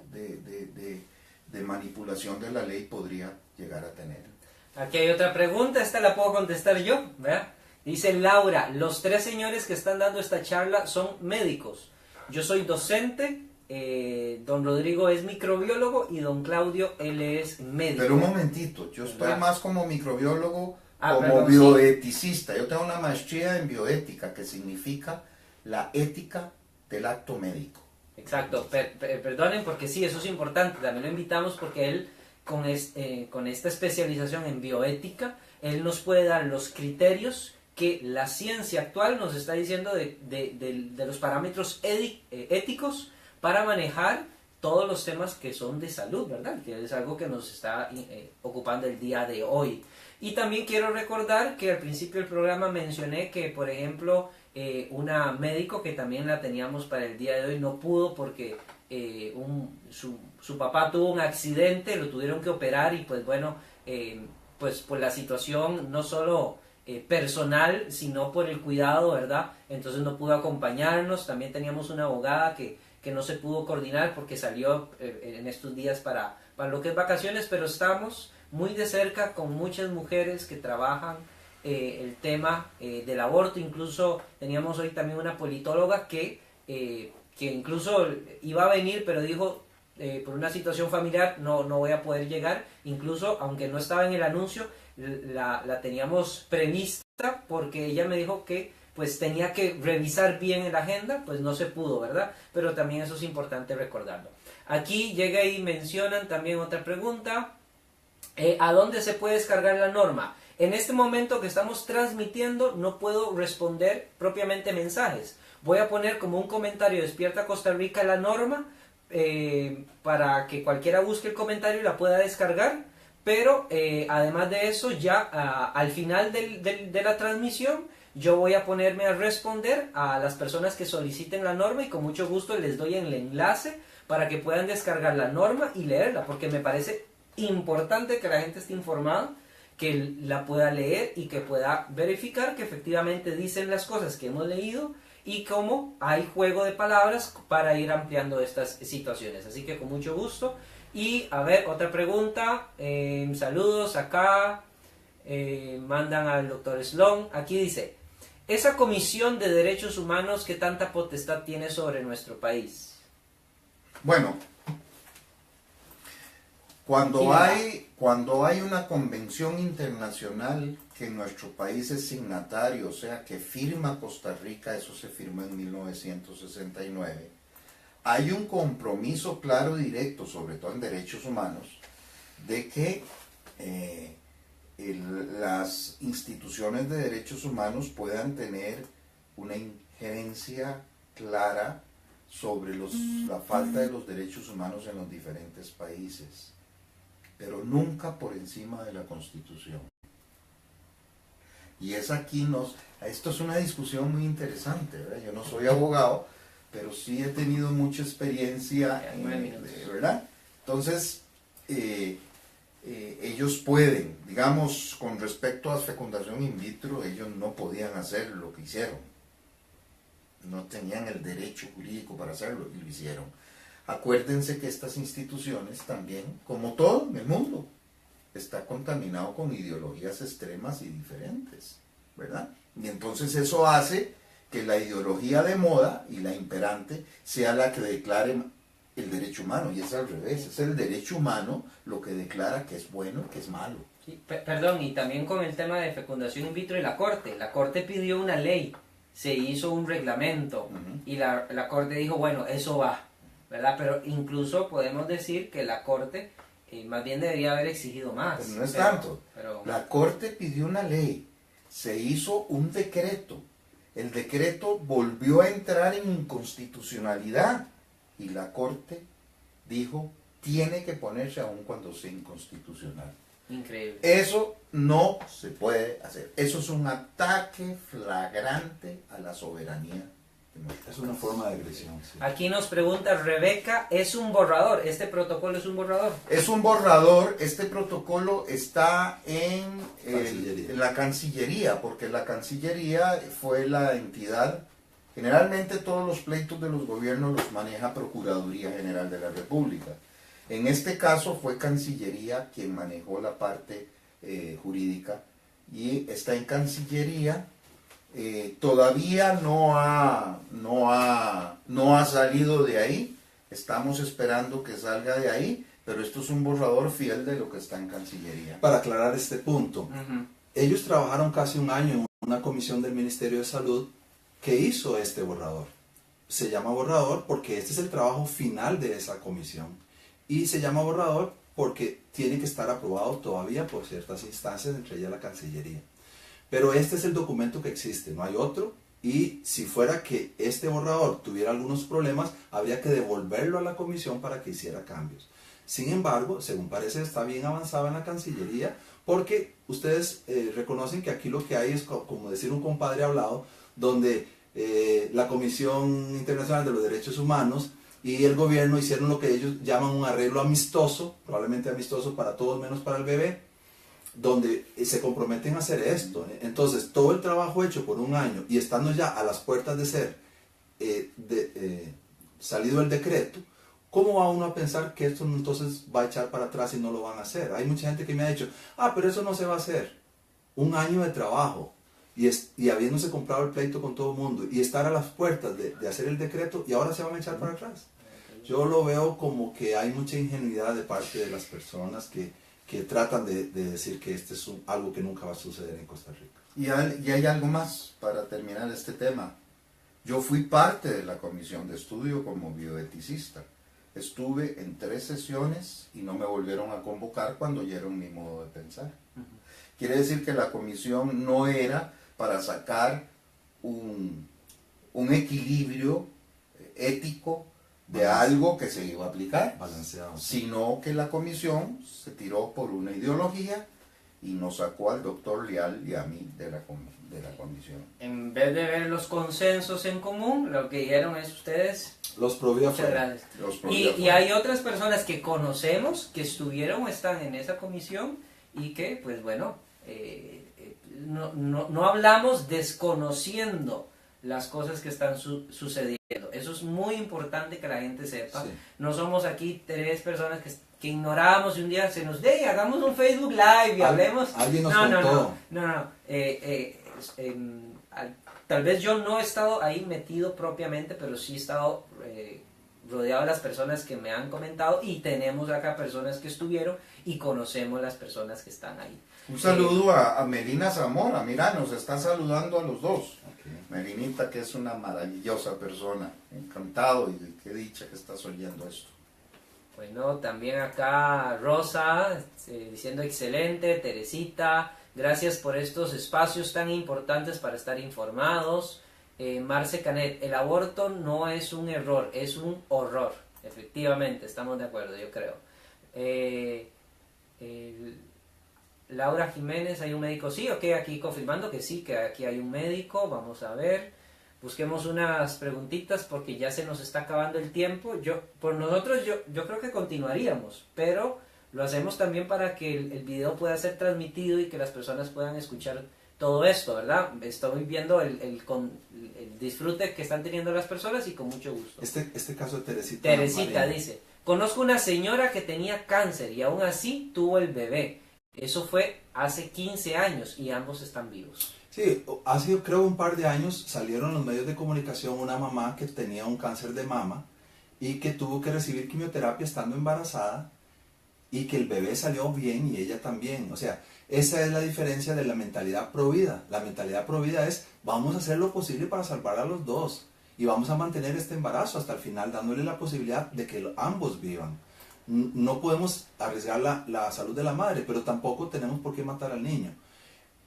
manipulación de la ley podría llegar a tener. Aquí hay otra pregunta, esta la puedo contestar yo, ¿verdad? Dice Laura, los 3 señores que están dando esta charla son médicos. Yo soy docente, don Rodrigo es microbiólogo y don Claudio, él es médico. Pero un momentito, yo estoy más como microbiólogo, como perdón, bioeticista. Sí. Yo tengo una maestría en bioética, que significa la ética del acto médico. Exacto, perdonen porque sí, eso es importante, también lo invitamos porque él con esta especialización en bioética, él nos puede dar los criterios que la ciencia actual nos está diciendo de los parámetros éticos para manejar todos los temas que son de salud, ¿verdad? Que es algo que nos está ocupando el día de hoy. Y también quiero recordar que al principio del programa mencioné que, por ejemplo, una médico que también la teníamos para el día de hoy no pudo porque su papá tuvo un accidente, lo tuvieron que operar y pues bueno, pues por la situación no solo personal, sino por el cuidado, ¿verdad? Entonces no pudo acompañarnos. También teníamos una abogada que no se pudo coordinar porque salió en estos días para lo que es vacaciones, pero estamos muy de cerca con muchas mujeres que trabajan el tema del aborto. Incluso teníamos hoy también una politóloga que incluso iba a venir, pero dijo por una situación familiar no voy a poder llegar. Incluso aunque no estaba en el anuncio, la teníamos prevista porque ella me dijo que pues tenía que revisar bien en la agenda, pues no se pudo, ¿verdad? Pero también eso es importante recordarlo. Aquí llega y mencionan también otra pregunta. ¿A dónde se puede descargar la norma? En este momento que estamos transmitiendo no puedo responder propiamente mensajes. Voy a poner como un comentario Despierta Costa Rica la norma para que cualquiera busque el comentario y la pueda descargar. Pero además de eso, ya al final de la transmisión, yo voy a ponerme a responder a las personas que soliciten la norma y con mucho gusto les doy el enlace para que puedan descargar la norma y leerla, porque me parece importante que la gente esté informada, que la pueda leer y que pueda verificar que efectivamente dicen las cosas que hemos leído y cómo hay juego de palabras para ir ampliando estas situaciones. Así que con mucho gusto. Y a ver, otra pregunta. Saludos acá. mandan al doctor Sloan. Aquí dice, esa Comisión de Derechos Humanos, ¿qué tanta potestad tiene sobre nuestro país? Bueno, cuando hay una convención internacional que nuestro país es signatario, o sea, que firma Costa Rica, eso se firmó en 1969, hay un compromiso claro y directo, sobre todo en derechos humanos, de que las instituciones de derechos humanos puedan tener una injerencia clara sobre la falta de los derechos humanos en los diferentes países, pero nunca por encima de la Constitución. Y es aquí, esto es una discusión muy interesante, ¿verdad? Yo no soy abogado, pero sí he tenido mucha experiencia, ¿verdad? Entonces, ellos pueden, digamos, con respecto a fecundación in vitro, ellos no podían hacer lo que hicieron. No tenían el derecho jurídico para hacerlo y lo hicieron. Acuérdense que estas instituciones también, como todo en el mundo, está contaminado con ideologías extremas y diferentes, ¿verdad? Y entonces eso hace que la ideología de moda y la imperante sea la que declare el derecho humano, y es al revés, es el derecho humano lo que declara que es bueno y que es malo. Sí, perdón, y también con el tema de fecundación in vitro y la Corte pidió una ley, se hizo un reglamento, y la Corte dijo, bueno, eso va, ¿verdad? Pero incluso podemos decir que la Corte más bien debería haber exigido más. Pero no es tanto. La Corte pidió una ley, se hizo un decreto, el decreto volvió a entrar en inconstitucionalidad y la Corte dijo, tiene que ponerse aún cuando sea inconstitucional. Increíble. Eso no se puede hacer. Eso es un ataque flagrante a la soberanía. Es una forma de agresión. Sí. Aquí nos pregunta Rebeca, ¿es un borrador? ¿Este protocolo es un borrador? Es un borrador. Este protocolo está en la Cancillería, porque la Cancillería fue la entidad. Generalmente todos los pleitos de los gobiernos los maneja Procuraduría General de la República. En este caso fue Cancillería quien manejó la parte jurídica y está en Cancillería. Todavía no ha salido de ahí, estamos esperando que salga de ahí, pero esto es un borrador fiel de lo que está en Cancillería. Para aclarar este punto, ellos trabajaron casi un año en una comisión del Ministerio de Salud que hizo este borrador. Se llama borrador porque este es el trabajo final de esa comisión, y se llama borrador porque tiene que estar aprobado todavía por ciertas instancias, entre ellas la Cancillería. Pero este es el documento que existe, no hay otro, y si fuera que este borrador tuviera algunos problemas, habría que devolverlo a la comisión para que hiciera cambios. Sin embargo, según parece, está bien avanzado en la Cancillería, porque ustedes reconocen que aquí lo que hay es como decir un compadre hablado, donde la Comisión Internacional de los Derechos Humanos y el gobierno hicieron lo que ellos llaman un arreglo amistoso, probablemente amistoso para todos menos para el bebé, donde se comprometen a hacer esto. Entonces, todo el trabajo hecho por un año y estando ya a las puertas de ser salido el decreto, ¿cómo va uno a pensar que esto entonces va a echar para atrás y no lo van a hacer? Hay mucha gente que me ha dicho, pero eso no se va a hacer. Un año de trabajo y habiéndose comprado el pleito con todo el mundo y estar a las puertas de hacer el decreto y ahora se van a echar para atrás. Yo lo veo como que hay mucha ingenuidad de parte de las personas que tratan de decir que este es algo que nunca va a suceder en Costa Rica. Y hay algo más para terminar este tema. Yo fui parte de la comisión de estudio como bioeticista. Estuve en 3 sesiones y no me volvieron a convocar cuando oyeron mi modo de pensar. Quiere decir que la comisión no era para sacar un equilibrio ético de algo que se iba a aplicar, balanceado, sino que la comisión se tiró por una ideología y nos sacó al doctor Leal y a mí de la comisión. En vez de ver los consensos en común, lo que dijeron es ustedes... Los prohibió fuera. Y hay otras personas que conocemos, que estuvieron o están en esa comisión y que, pues bueno, no hablamos desconociendo las cosas que están sucediendo. Eso es muy importante que la gente sepa. Sí. No somos aquí 3 personas que que ignorábamos y un día se nos dé, hagamos un Facebook Live y hablemos. Alguien nos contó. No. Tal vez yo no he estado ahí metido propiamente, pero sí he estado rodeado de las personas que me han comentado y tenemos acá personas que estuvieron y conocemos las personas que están ahí. Un saludo a Melina Zamora, mira, nos está saludando a los dos. Okay. Melinita, que es una maravillosa persona, encantado y qué dicha que estás oyendo esto. Bueno, también acá Rosa diciendo excelente, Teresita, gracias por estos espacios tan importantes para estar informados. Marce Canet, el aborto no es un error, es un horror. Efectivamente, estamos de acuerdo, yo creo. Laura Jiménez, ¿hay un médico? Sí, ok, aquí confirmando que sí, que aquí hay un médico. Vamos a ver. Busquemos unas preguntitas porque ya se nos está acabando el tiempo. Por nosotros yo creo que continuaríamos, pero lo hacemos también para que el video pueda ser transmitido y que las personas puedan escuchar todo esto, ¿verdad? Estoy viendo el disfrute que están teniendo las personas y con mucho gusto. Este caso de Teresita. Teresita dice, conozco una señora que tenía cáncer y aún así tuvo el bebé. Eso fue hace 15 años y ambos están vivos. Sí, hace creo un par de años salieron en los medios de comunicación una mamá que tenía un cáncer de mama y que tuvo que recibir quimioterapia estando embarazada y que el bebé salió bien y ella también. O sea, esa es la diferencia de la mentalidad provida. La mentalidad provida es vamos a hacer lo posible para salvar a los dos y vamos a mantener este embarazo hasta el final dándole la posibilidad de que ambos vivan. No podemos arriesgar la salud de la madre, pero tampoco tenemos por qué matar al niño.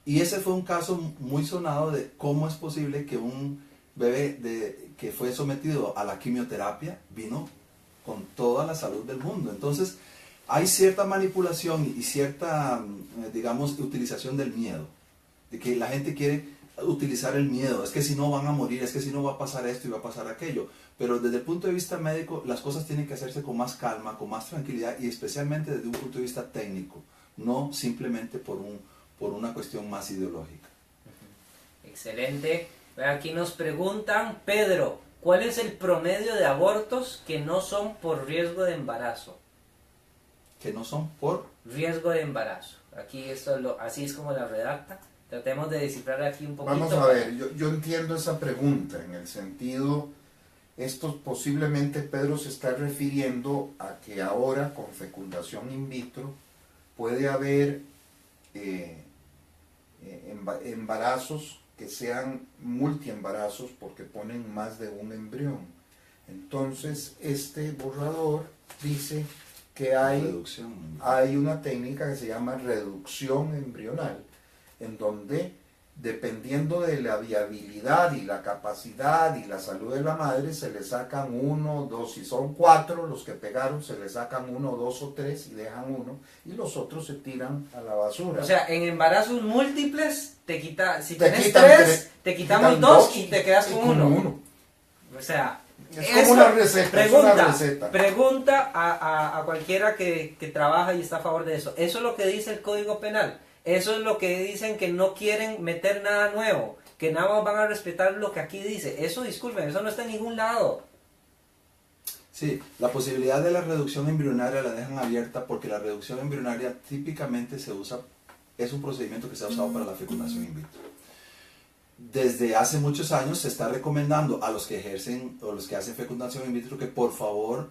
Y ese fue un caso muy sonado de cómo es posible que un bebé que fue sometido a la quimioterapia vino con toda la salud del mundo. Entonces, hay cierta manipulación y cierta, digamos, utilización del miedo. De que la gente quiere utilizar el miedo. Es que si no van a morir, es que si no va a pasar esto y va a pasar aquello. Pero desde el punto de vista médico, las cosas tienen que hacerse con más calma, con más tranquilidad y especialmente desde un punto de vista técnico. No simplemente por una cuestión más ideológica. Excelente. Aquí nos preguntan, Pedro, ¿cuál es el promedio de abortos que no son por riesgo de embarazo? Que no son por riesgo de embarazo. Aquí así es como la redacta. Tratemos de descifrar aquí un poquito. Vamos a ver, yo entiendo esa pregunta en el sentido, esto posiblemente Pedro se está refiriendo a que ahora con fecundación in vitro puede haber embarazos que sean multiembarazos porque ponen más de un embrión. Entonces este borrador dice que hay una técnica que se llama reducción embrional, en donde dependiendo de la viabilidad y la capacidad y la salud de la madre, se le sacan 1, 2, si son 4 los que pegaron, se le sacan 1, 2 o 3 y dejan 1, y los otros se tiran a la basura. O sea, en embarazos múltiples, si te tienes quitan 3, te quitamos 2 y te quedas con 1. O sea, es como una receta. Pregunta a cualquiera que trabaja y está a favor de eso. ¿Eso es lo que dice el Código Penal? Eso es lo que dicen, que no quieren meter nada nuevo, que nada más van a respetar lo que aquí dice. Eso, disculpen, eso no está en ningún lado. Sí, la posibilidad de la reducción embrionaria la dejan abierta porque la reducción embrionaria típicamente es un procedimiento que se ha usado para la fecundación in vitro. Desde hace muchos años se está recomendando a los que ejercen o los que hacen fecundación in vitro que por favor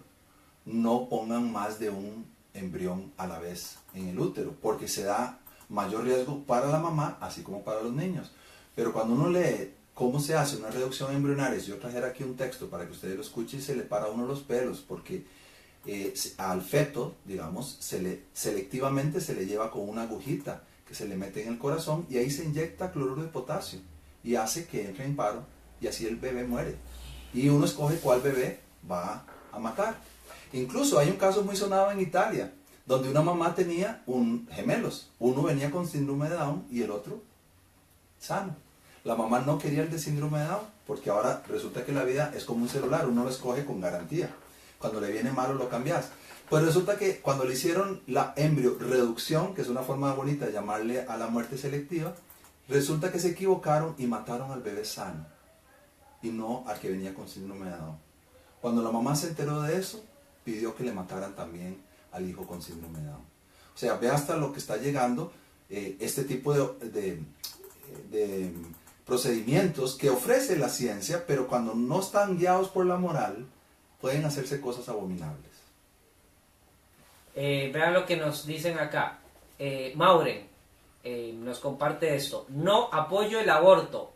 no pongan más de un embrión a la vez en el útero, porque se da mayor riesgo para la mamá, así como para los niños. Pero cuando uno lee cómo se hace una reducción embrionaria, si yo trajera aquí un texto para que ustedes lo escuchen, se le para a uno los pelos, porque al feto, digamos, selectivamente se le lleva con una agujita que se le mete en el corazón y ahí se inyecta cloruro de potasio y hace que entre en paro y así el bebé muere. Y uno escoge cuál bebé va a matar. Incluso hay un caso muy sonado en Italia, donde una mamá tenía gemelos. Uno venía con síndrome de Down y el otro sano. La mamá no quería el de síndrome de Down, porque ahora resulta que la vida es como un celular, uno lo escoge con garantía. Cuando le viene malo lo cambias. Pues resulta que cuando le hicieron la embryo reducción, que es una forma bonita de llamarle a la muerte selectiva, resulta que se equivocaron y mataron al bebé sano y no al que venía con síndrome de Down. Cuando la mamá se enteró de eso, pidió que le mataran también al hijo con síndrome de Down. O sea, ve hasta lo que está llegando este tipo de procedimientos que ofrece la ciencia, pero cuando no están guiados por la moral, pueden hacerse cosas abominables. Vean lo que nos dicen acá. Mauren nos comparte esto. No apoyo el aborto.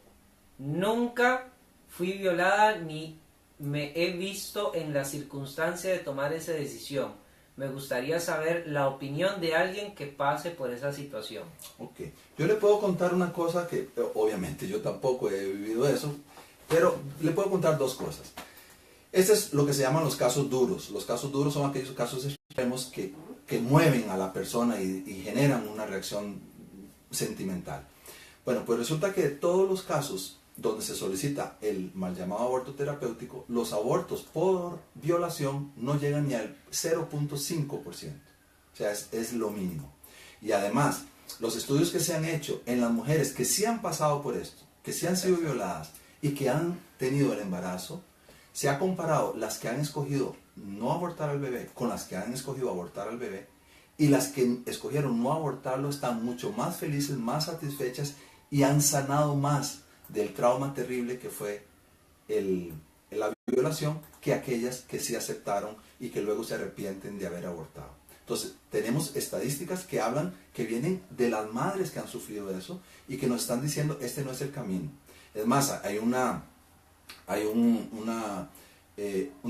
Nunca fui violada ni me he visto en la circunstancia de tomar esa decisión. Me gustaría saber la opinión de alguien que pase por esa situación. Ok, yo le puedo contar una cosa que obviamente yo tampoco he vivido eso, pero le puedo contar dos cosas. Este es lo que se llaman los casos duros. Los casos duros son aquellos casos extremos que mueven a la persona y generan una reacción sentimental. Bueno, pues resulta que de todos los casos donde se solicita el mal llamado aborto terapéutico, los abortos por violación no llegan ni al 0.5%. O sea, es lo mínimo. Y además, los estudios que se han hecho en las mujeres que sí han pasado por esto, que sí han sido violadas y que han tenido el embarazo, se ha comparado las que han escogido no abortar al bebé con las que han escogido abortar al bebé, y las que escogieron no abortarlo están mucho más felices, más satisfechas y han sanado más del trauma terrible que fue la violación que aquellas que sí aceptaron y que luego se arrepienten de haber abortado. Entonces, tenemos estadísticas que hablan, que vienen de las madres que han sufrido eso y que nos están diciendo, este no es el camino. Es más, hay un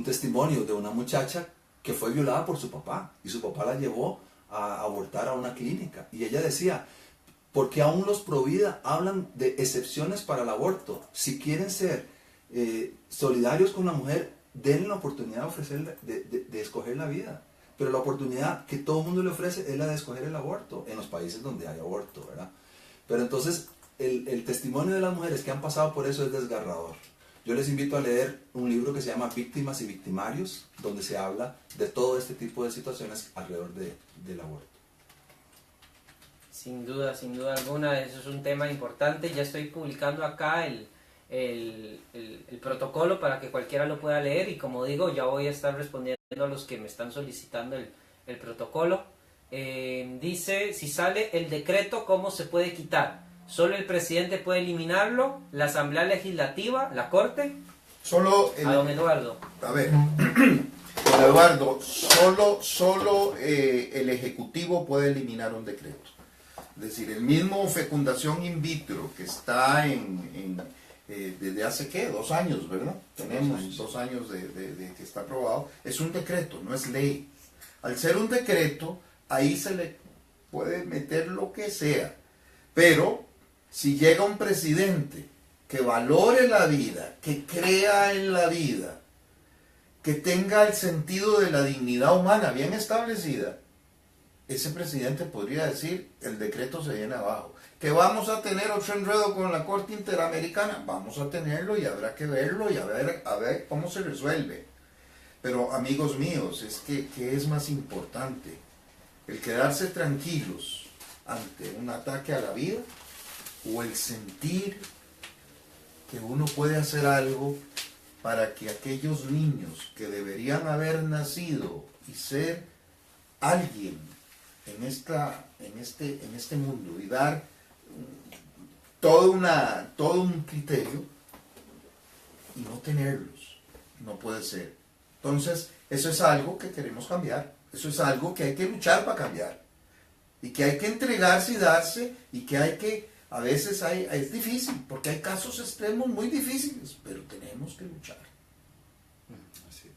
testimonio de una muchacha que fue violada por su papá y su papá la llevó a abortar a una clínica y ella decía, porque aún los pro vida hablan de excepciones para el aborto. Si quieren ser solidarios con la mujer, denle la oportunidad de ofrecer, de escoger la vida. Pero la oportunidad que todo el mundo le ofrece es la de escoger el aborto, en los países donde hay aborto, ¿verdad? Pero entonces, el testimonio de las mujeres que han pasado por eso es desgarrador. Yo les invito a leer un libro que se llama Víctimas y Victimarios, donde se habla de todo este tipo de situaciones alrededor del aborto. Sin duda alguna, eso es un tema importante. Ya estoy publicando acá el protocolo para que cualquiera lo pueda leer y como digo, ya voy a estar respondiendo a los que me están solicitando el protocolo. Dice, si sale el decreto, ¿cómo se puede quitar? ¿Solo el presidente puede eliminarlo? ¿La Asamblea Legislativa? ¿La Corte? Solo a don Eduardo. A ver, don Eduardo, solo el Ejecutivo puede eliminar un decreto. Es decir, el mismo fecundación in vitro que está desde hace, ¿qué? 2 años, ¿verdad? Tenemos 2 años de que está aprobado. Es un decreto, no es ley. Al ser un decreto, ahí se le puede meter lo que sea. Pero, si llega un presidente que valore la vida, que crea en la vida, que tenga el sentido de la dignidad humana bien establecida, ese presidente podría decir, el decreto se viene abajo. ¿Que vamos a tener otro enredo con la Corte Interamericana? Vamos a tenerlo y habrá que verlo y a ver cómo se resuelve. Pero amigos míos, es que ¿qué es más importante? ¿El quedarse tranquilos ante un ataque a la vida o el sentir que uno puede hacer algo para que aquellos niños que deberían haber nacido y ser alguien en este mundo y dar todo un criterio y no tenerlos? No puede ser. Entonces, eso es algo que queremos cambiar. Eso es algo que hay que luchar para cambiar. Y que hay que entregarse y darse, y que hay que, a veces es difícil, porque hay casos extremos muy difíciles, pero tenemos que luchar. Así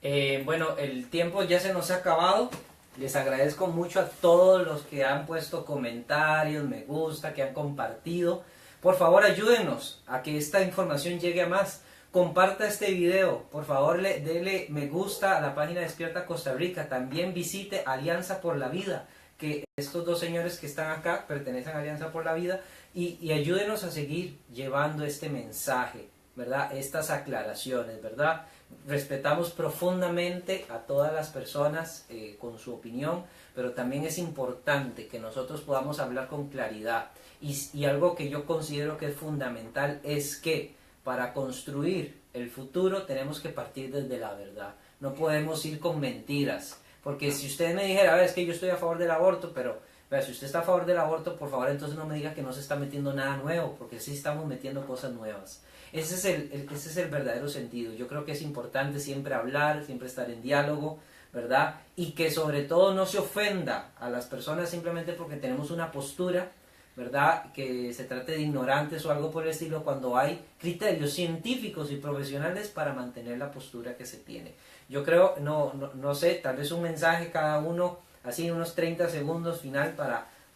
es. Bueno, el tiempo ya se nos ha acabado. Les agradezco mucho a todos los que han puesto comentarios, me gusta, que han compartido. Por favor, ayúdenos a que esta información llegue a más. Comparta este video, por favor, dele me gusta a la página Despierta Costa Rica. También visite Alianza por la Vida, que estos 2 señores que están acá pertenecen a Alianza por la Vida, y ayúdenos a seguir llevando este mensaje, ¿verdad? Estas aclaraciones, ¿verdad? Respetamos profundamente a todas las personas con su opinión, pero también es importante que nosotros podamos hablar con claridad. Y algo que yo considero que es fundamental es que para construir el futuro tenemos que partir desde la verdad. No podemos ir con mentiras, Porque si usted me dijera, a ver, es que yo estoy a favor del aborto, pero vea, si usted está a favor del aborto, por favor, entonces no me diga que no se está metiendo nada nuevo, porque sí estamos metiendo cosas nuevas. Ese es el verdadero sentido. Yo creo que es importante siempre hablar, siempre estar en diálogo, ¿verdad? Y que sobre todo no se ofenda a las personas simplemente porque tenemos una postura, ¿verdad? Que se trate de ignorantes o algo por el estilo, cuando hay criterios científicos y profesionales para mantener la postura que se tiene. Yo creo, no sé, tal vez un mensaje cada uno, así unos 30 segundos final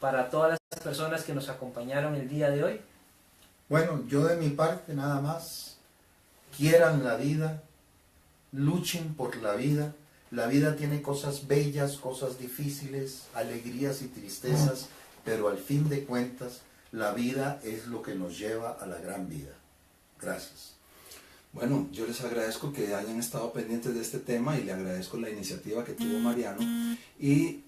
para todas las personas que nos acompañaron el día de hoy. Bueno, yo de mi parte nada más, quieran la vida, luchen por la vida. La vida tiene cosas bellas, cosas difíciles, alegrías y tristezas, pero al fin de cuentas, la vida es lo que nos lleva a la gran vida. Gracias. Bueno, yo les agradezco que hayan estado pendientes de este tema y le agradezco la iniciativa que tuvo Mariano. Y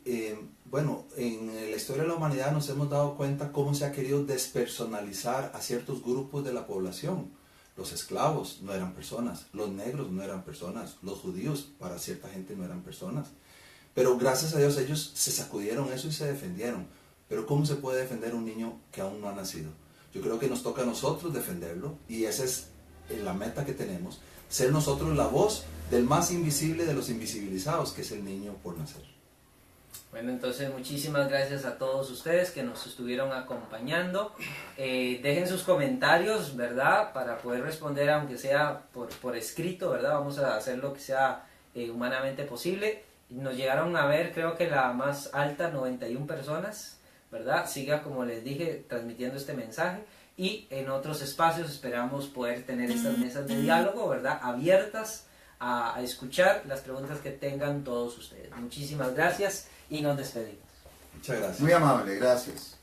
bueno, en la historia de la humanidad nos hemos dado cuenta cómo se ha querido despersonalizar a ciertos grupos de la población. Los esclavos no eran personas, los negros no eran personas, los judíos para cierta gente no eran personas. Pero gracias a Dios ellos se sacudieron eso y se defendieron. Pero ¿cómo se puede defender a un niño que aún no ha nacido? Yo creo que nos toca a nosotros defenderlo y esa es la meta que tenemos, ser nosotros la voz del más invisible de los invisibilizados, que es el niño por nacer. Bueno, entonces muchísimas gracias a todos ustedes que nos estuvieron acompañando. Dejen sus comentarios, ¿verdad? Para poder responder, aunque sea por escrito, ¿verdad? Vamos a hacer lo que sea humanamente posible. Nos llegaron a ver, creo que la más alta, 91 personas, ¿verdad? Siga, como les dije, transmitiendo este mensaje. Y en otros espacios esperamos poder tener estas mesas de diálogo, ¿verdad? Abiertas a escuchar las preguntas que tengan todos ustedes. Muchísimas gracias y nos despedimos. Muchas gracias. Muy amable, gracias.